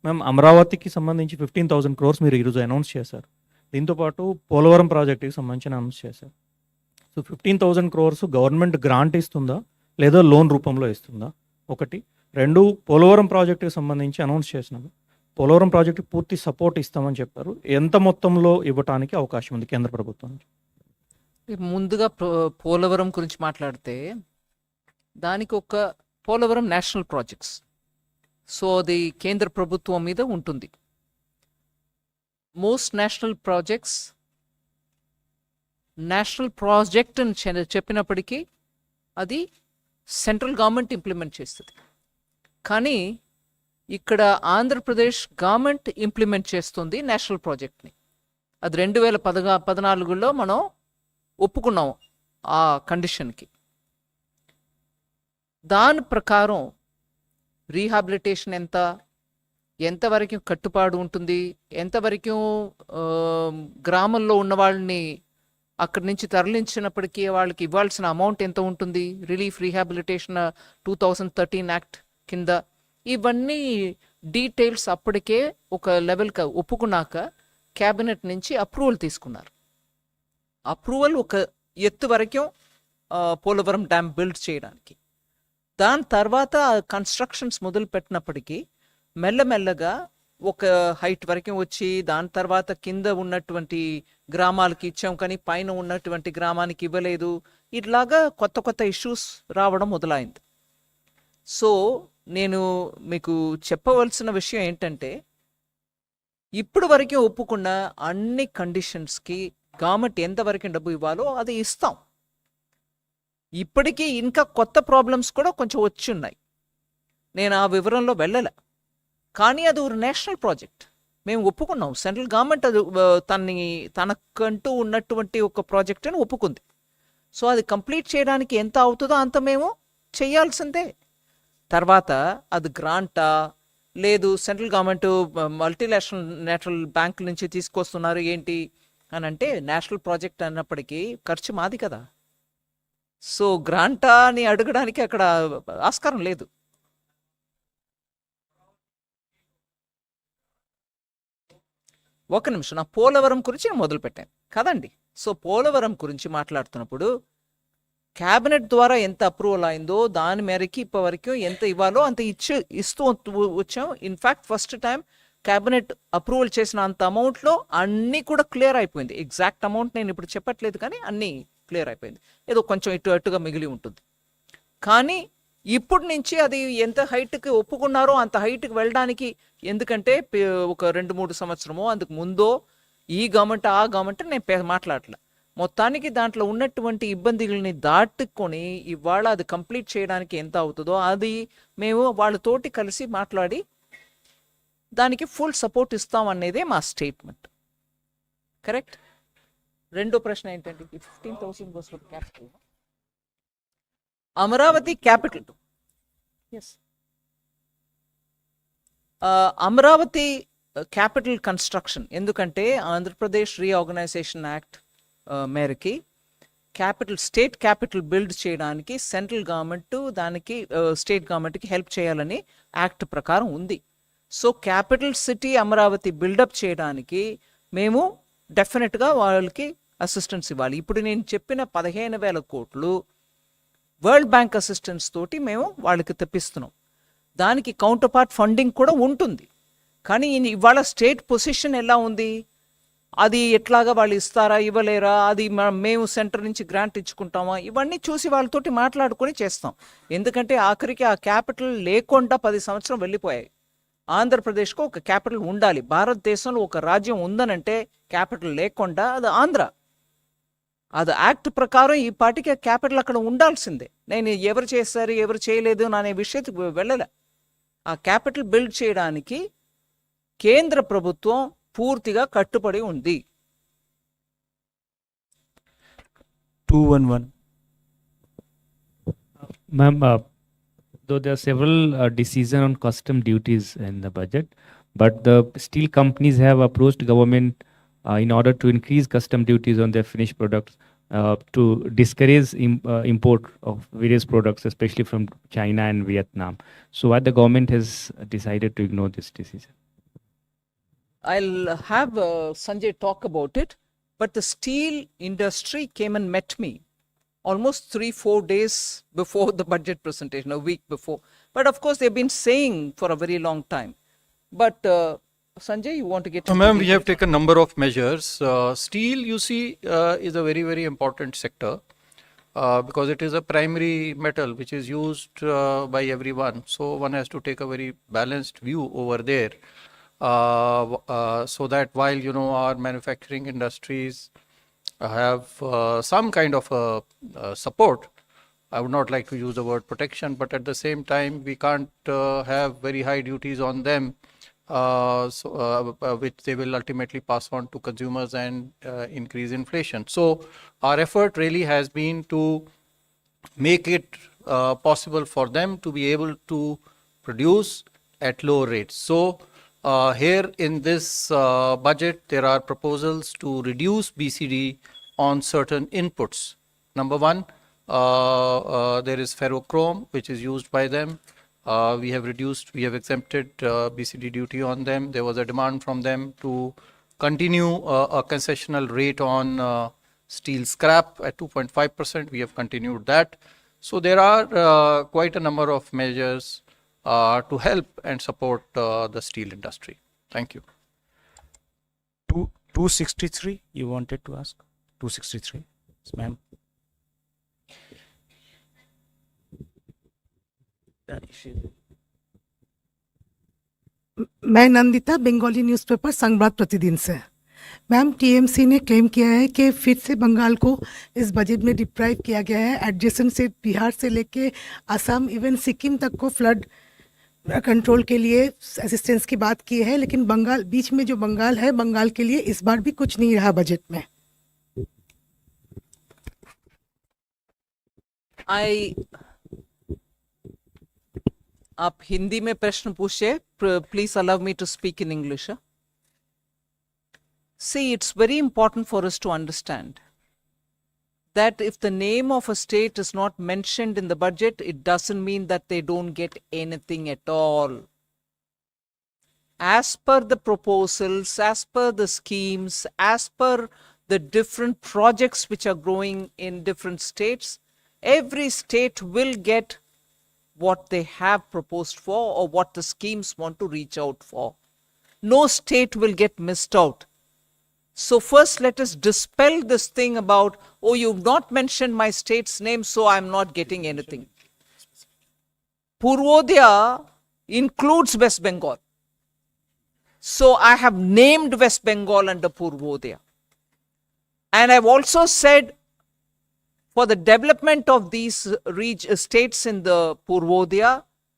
Ma'am అమరావతికి సంబంధించి 15,000 crores మీరు ఈరోజు announce చేశారు. దీంతోపాటు పోలవరం ప్రాజెక్టుకి సంబంధించి announce చేశారు. So 15,000 crores government grant ఇస్తుందా లేదా లోన్ రూపంలో ఇస్తుందా? ఒకటి. రెండు, పోలవరం ప్రాజెక్టుకి సంబంధించి అనౌన్స్ చేసినారు. పోలవరం ప్రాజెక్టుకి పూర్తి సపోర్ట్ ఇస్తామని చెప్పారు. ఎంత మొత్తంలో ఇవ్వటానికి అవకాశం ఉంది కేంద్ర ప్రభుత్వం నుంచి? ముందుగా పోలవరం గురించి మాట్లాడితే దానికి ఒక పోలవరం నేషనల్ ప్రాజెక్ట్స్, సో అది కేంద్ర ప్రభుత్వం మీద ఉంటుంది. మోస్ట్ నేషనల్ ప్రాజెక్ట్ అని చెప్పినప్పటికీ అది సెంట్రల్ గవర్నమెంట్ ఇంప్లిమెంట్ చేస్తుంది. కానీ ఇక్కడ ఆంధ్రప్రదేశ్ గవర్నమెంట్ ఇంప్లిమెంట్ చేస్తుంది నేషనల్ ప్రాజెక్ట్ని. అది 2014లో మనం ఒప్పుకున్నాం ఆ కండిషన్కి. దాని ప్రకారం రీహాబిలిటేషన్ ఎంతవరకు కట్టుబాటు ఉంటుంది, ఎంతవరకు గ్రామంలో ఉన్న వాళ్ళని అక్కడి నుంచి తరలించినప్పటికీ వాళ్ళకి ఇవ్వాల్సిన అమౌంట్ ఎంత ఉంటుంది, రిలీఫ్ రీహాబిలిటేషన్ 2013 యాక్ట్ కింద, ఇవన్నీ డీటెయిల్స్ అప్పటికే ఒక లెవెల్కి ఒప్పుకున్నాక క్యాబినెట్ నుంచి అప్రూవల్ తీసుకున్నారు. అప్రూవల్ ఒక ఎత్తు వరకు పోలవరం డ్యామ్ బిల్డ్ చేయడానికి. దాని తర్వాత కన్స్ట్రక్షన్స్ మొదలు పెట్టినప్పటికీ మెల్లమెల్లగా ఒక హైట్ వరకు వచ్చి దాని తర్వాత కింద ఉన్నటువంటి గ్రామాలకి ఇచ్చాం కానీ పైన ఉన్నటువంటి గ్రామానికి ఇవ్వలేదు. ఇట్లాగా కొత్త కొత్త ఇష్యూస్ రావడం మొదలైంది. సో నేను మీకు చెప్పవలసిన విషయం ఏంటంటే, ఇప్పుడు వరకు ఒప్పుకున్న అన్ని కండిషన్స్కి గవర్నమెంట్ ఎంతవరకు డబ్బు ఇవ్వాలో అది ఇస్తాం. ఇప్పటికీ ఇంకా కొత్త ప్రాబ్లమ్స్ కూడా కొంచెం వచ్చి ఉన్నాయి, నేను ఆ వివరంలో వెళ్ళలే. కానీ అది ఒక నేషనల్ ప్రాజెక్ట్, మేము ఒప్పుకున్నాం. సెంట్రల్ గవర్నమెంట్ అది తనకంటూ ఉన్నటువంటి ఒక ప్రాజెక్ట్ అని ఒప్పుకుంది. సో అది కంప్లీట్ చేయడానికి ఎంత అవుతుందో అంత మేము చేయాల్సిందే. తర్వాత అది గ్రాంటా లేదు సెంట్రల్ గవర్నమెంట్ మల్టీనేషనల్ బ్యాంక్ నుంచి తీసుకొస్తున్నారు ఏంటి అని అంటే, నేషనల్ ప్రాజెక్ట్ అన్నప్పటికీ ఖర్చు మాది కదా. సో గ్రాంటా అని అడగడానికి అక్కడ ఆస్కారం లేదు. ఒక నిమిషం, నా పోలవరం గురించి నేను మొదలుపెట్టాను కదండి. సో పోలవరం గురించి మాట్లాడుతున్నప్పుడు క్యాబినెట్ ద్వారా ఎంత అప్రూవల్ అయిందో దాని మేరకి ఇప్పటివరకు ఎంత ఇవ్వాలో అంత ఇస్తూ వచ్చాం. In fact first time cabinet approval చేసిన అంత అమౌంట్లో అన్నీ కూడా క్లియర్ అయిపోయింది. ఎగ్జాక్ట్ అమౌంట్ నేను ఇప్పుడు చెప్పట్లేదు కానీ అన్నీ క్లియర్ అయిపోయింది. ఏదో కొంచెం అటుగా మిగిలి ఉంటుంది. కానీ ఇప్పుడు నుంచి అది ఎంత హైట్కి ఒప్పుకున్నారో అంత హైట్కి వెళ్ళడానికి, ఎందుకంటే ఒక 2-3 సంవత్సరమో అందుకు ముందో ఈ గవర్నమెంట్ ఆ గవర్నమెంట్ నేను మాట్లాడలే. మొత్తానికి దాంట్లో ఉన్నటువంటి ఇబ్బందులని దాటుకొని ఇవాళ అది కంప్లీట్ చేయడానికి ఎంత అవుతుందో అది మేము వాళ్ళతోటి కలిసి మాట్లాడి దానికి ఫుల్ సపోర్ట్ ఇస్తాం అనేదే మా స్టేట్మెంట్. కరెక్ట్. రెండో ప్రశ్న ఏంటంటే 15,000 goes for capital. Amaravati capital, Amaravati capital construction, ఎందుకంటే ఆంధ్రప్రదేశ్ రీఆర్గనైజేషన్ యాక్ట్ మేరకి స్టేట్ క్యాపిటల్ బిల్డ్ చేయడానికి సెంట్రల్ గవర్నమెంట్ దానికి స్టేట్ గవర్నమెంట్కి హెల్ప్ చేయాలని యాక్ట్ ప్రకారం ఉంది. So capital city Amaravati build up చేయడానికి మేము డెఫినెట్గా వాళ్ళకి అసిస్టెన్స్ ఇవ్వాలి. ఇప్పుడు నేను చెప్పిన 15,000 కోట్లు వరల్డ్ బ్యాంక్ అసిస్టెన్స్ తోటి మేము వాళ్ళకి తెప్పిస్తున్నాం. దానికి కౌంటర్ పార్ట్ ఫండింగ్ కూడా ఉంటుంది. కానీ ఇవాళ స్టేట్ పొజిషన్ ఎలా ఉంది, అది ఎట్లాగా వాళ్ళు ఇస్తారా ఇవ్వలేరా, అది మేము సెంటర్ నుంచి గ్రాంట్ ఇచ్చుకుంటామా, ఇవన్నీ చూసి వాళ్ళతోటి మాట్లాడుకొని చేస్తాం. ఎందుకంటే ఆఖరికి ఆ క్యాపిటల్ లేకుండా 10 సంవత్సరం వెళ్ళిపోయాయి. ఆంధ్రప్రదేశ్కు ఒక క్యాపిటల్ ఉండాలి. భారతదేశంలో ఒక రాజ్యం ఉందనంటే క్యాపిటల్ లేకుండా అది ఆంధ్ర. అది యాక్ట్ ప్రకారం ఈ పార్టీకి క్యాపిటల్ అక్కడ ఉండాల్సిందే. నేను ఎవరు చేశారు ఎవరు చేయలేదు అనే విషయத்துக்கு వెళ్ళలే. ఆ క్యాపిటల్ బిల్డ్ చేయడానికి కేంద్ర ప్రభుత్వం పూర్తిగా కట్టుబడి ఉంది. 211. Ma'am, though there are several decisions on custom duties in the budget, but the steel companies have approached government in order to increase custom duties on their finished products to discourage import of various products, especially from China and Vietnam. So why the government has decided to ignore this decision? I'll have Sanjay talk about it, but the steel industry came and met me almost 3-4 days before the budget presentation, a week before. But of course, they've been saying for a very long time. But Sanjay, you want to get? Ma'am, we have taken a number of measures. Steel, you see, is a very, very important sector because it is a primary metal which is used by everyone. So one has to take a very balanced view over there. So that while our manufacturing industries have some kind of support, I would not like to use the word protection, but at the same time we can't have very high duties on them, which they will ultimately pass on to consumers and increase inflation. So our effort really has been to make it possible for them to be able to produce at low rates. So here in this budget, there are proposals to reduce BCD on certain inputs. Number one, there is ferrochrome, which is used by them. We have exempted BCD duty on them. There was a demand from them to continue a concessional rate on steel scrap at 2.5%. We have continued that. So there are quite a number of measures to help and support the steel industry. Thank you. 263, you wanted to ask? 263, yes, ma'am. मैं Nandita, Bengali newspaper संवाद प्रतिदिन से। Ma'am, TMC ने claim किया है कि फिर से बंगाल को इस बजट में डिप्राइव किया गया है। एडजेसेंट से बिहार से लेके असम इवन सिक्किम तक को फ्लड कंट्रोल के लिए असिस्टेंस की बात की है, लेकिन बंगाल बीच में जो बंगाल है, बंगाल के लिए इस बार भी कुछ नहीं रहा बजट में। आप हिंदी में प्रश्न पूछे, please allow me to speak in English. See, it's very important for us to understand that if the name of a state is not mentioned in the budget, it doesn't mean that they don't get anything at all. As per the proposals, as per the schemes, as per the different projects which are growing in different states, every state will get what they have proposed for or what the schemes want to reach out for. No state will get missed out. So first let us dispel this thing about, oh, you've not mentioned my state's name, so I'm not getting anything. Purvodaya includes West Bengal. So I have named West Bengal under Purvodaya. And I've also said for the development of these states in the Purvodaya,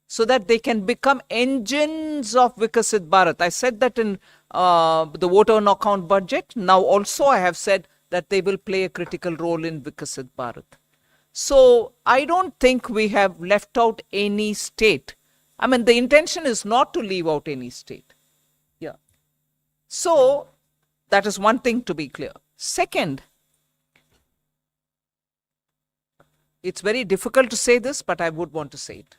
so that they can become engines of Vikasit Bharat. I said that in the voter on account budget. Now also I have said that they will play a critical role in Vikasit Bharat. So I don't think we have left out any state. I mean, the intention is not to leave out any state. Yeah. So that is one thing to be clear. Second, it's very difficult to say this, but I would want to say it.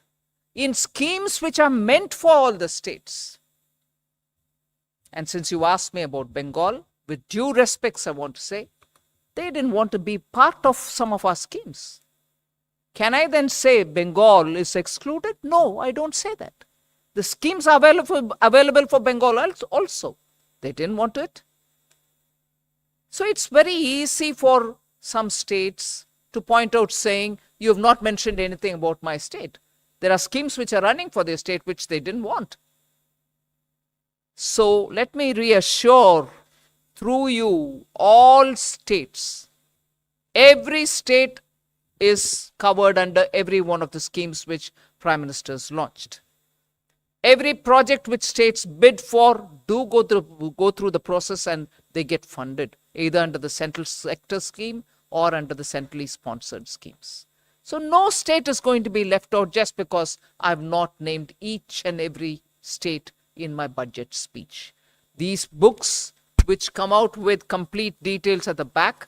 In schemes which are meant for all the states, And since you asked me about Bengal, with due respects, I want to say, they didn't want to be part of some of our schemes. Can I then say Bengal is excluded? No, I don't say that. The schemes are available for Bengal also. They didn't want it. So it's very easy for some states to point out saying, you have not mentioned anything about my state. There are schemes which are running for their state which they didn't want. So let me reassure through you all states. Every state is covered under every one of the schemes which Prime Minister has launched. Every project which states bid for do go through the process and they get funded either under the central sector scheme or under the centrally sponsored schemes. So no state is going to be left out just because I've not named each and every state in my budget speech. These books which come out with complete details at the back,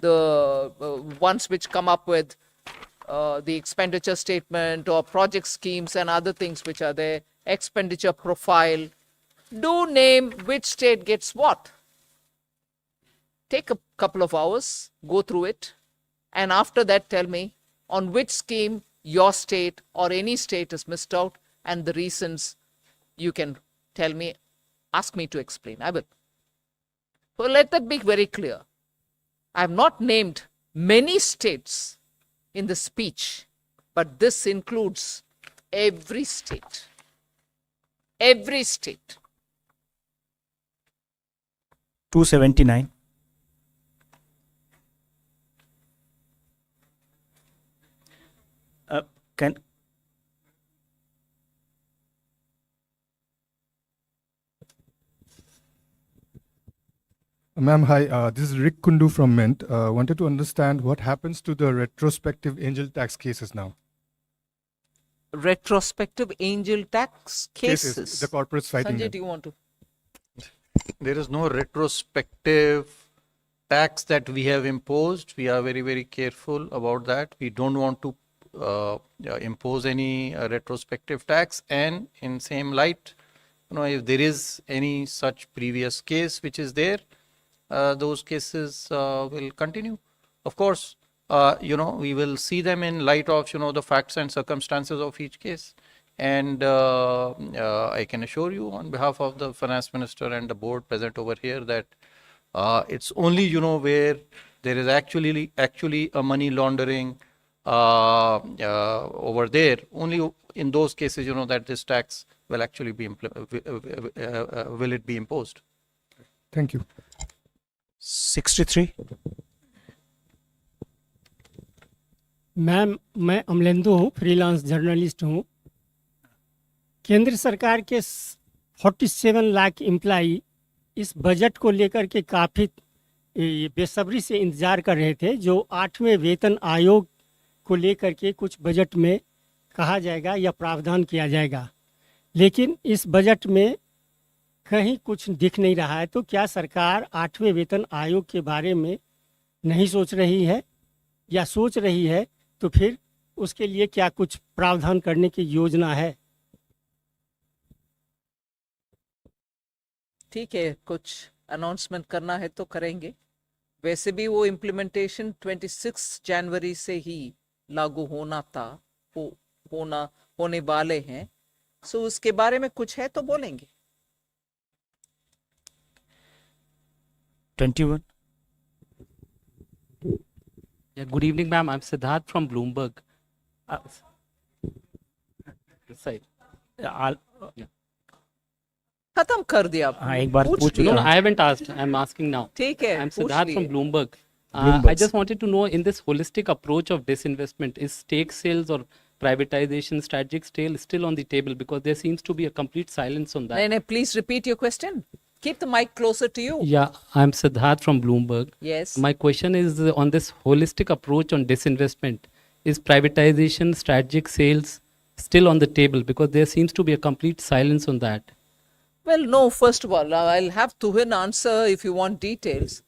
the ones which come up with the expenditure statement or project schemes and other things which are there, expenditure profile, do name which state gets what. Take a couple of hours, go through it, and after that tell me on which scheme your state or any state is missed out and the reasons. You can tell me, ask me to explain. I will. So let that be very clear. I have not named many states in the speech, but this includes every state. Every state. 279. Can Ma'am, hi. This is Rick Kundu from Mint. Wanted to understand what happens to the retrospective angel tax cases now. Retrospective angel tax cases. The corporates fighting Sanjay, them. do you want to? There is no retrospective tax that we have imposed. We are very, very careful about that. We don't want to impose any retrospective tax, and in same light, if there is any such previous case which is there, those cases will continue. Of course, we will see them in light of the facts and circumstances of each case. And I can assure you on behalf of the finance minister and the board present over here that it's only where there is actually a money laundering over there, only in those cases that this tax will actually be will it be imposed. Thank you. 63. Ma'am, मैं अमलेंदु हूँ, freelance journalist हूँ। केंद्र सरकार के 47 lakh employee इस budget को लेकर के काफ़ी बेसब्री से इंतज़ार कर रहे थे, जो 8वें वेतन आयोग को लेकर के कुछ बजट में कहा जाएगा या प्रावधान किया जाएगा, लेकिन इस बजट में कहीं कुछ दिख नहीं रहा है। तो क्या सरकार 8वें वेतन आयोग के बारे में नहीं सोच रही है, या सोच रही है तो फिर उसके लिए क्या कुछ प्रावधान करने की योजना है? ठीक है, कुछ अनाउंसमेंट करना है तो करेंगे। वैसे भी वो इम्प्लीमेंटेशन 26 जनवरी से ही लागू होना था, होने वाले हैं। सो उसके बारे में कुछ है तो बोलेंगे। 21. Yeah, good evening, ma'am. I'm Siddharth from Bloomberg. This side. खत्म कर दिया आपने। हाँ, एक बार पूछ No, लिया। I haven't asked. I'm asking now. ठीक है, I'm पूछ Siddharth from लिए। Bloomberg. Bloomberg. I just wanted to know, in this holistic approach of disinvestment, is stake sales or privatization strategic still on the table? Because there seems to be a complete silence on that. नहीं, please repeat your question. Keep the mic closer to you. Yeah, I'm Siddharth from Bloomberg. Yes. My question is on this holistic approach on disinvestment. Is privatization, strategic sales still on the table? Because there seems to be a complete silence on that. Well, no, first of all, I'll have Tuhin answer if you want details.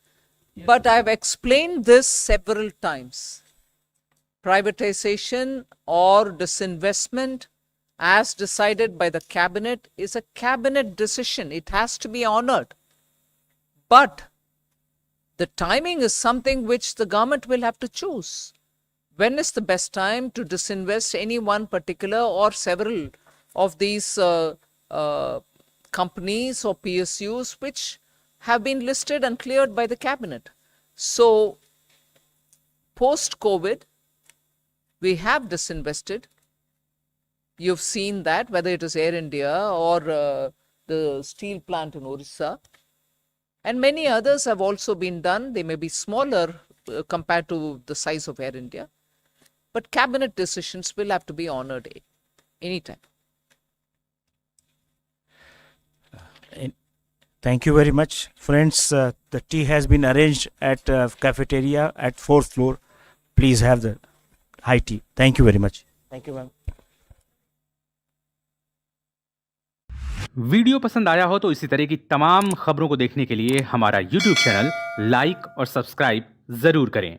But I've explained this several times. Privatization or disinvestment as decided by the cabinet is a cabinet decision. It has to be honored. But the timing is something which the government will have to choose. When is the best time to disinvest any one particular or several of these companies or PSUs which have been listed and cleared by the cabinet? So, post-COVID, we have disinvested. You've seen that, whether it is Air India or the steel plant in Orissa. And many others have also been done. They may be smaller compared to the size of Air India. But cabinet decisions will have to be honored anytime. Thank you very much. Friends, the tea has been arranged at cafeteria at 4th floor. Please have the high tea. Thank you very much. Thank you, ma'am. Video पसंद आया हो तो इसी तरह की तमाम खबरों को देखने के लिए हमारा YouTube चैनल लाइक और सब्सक्राइब जरूर करें।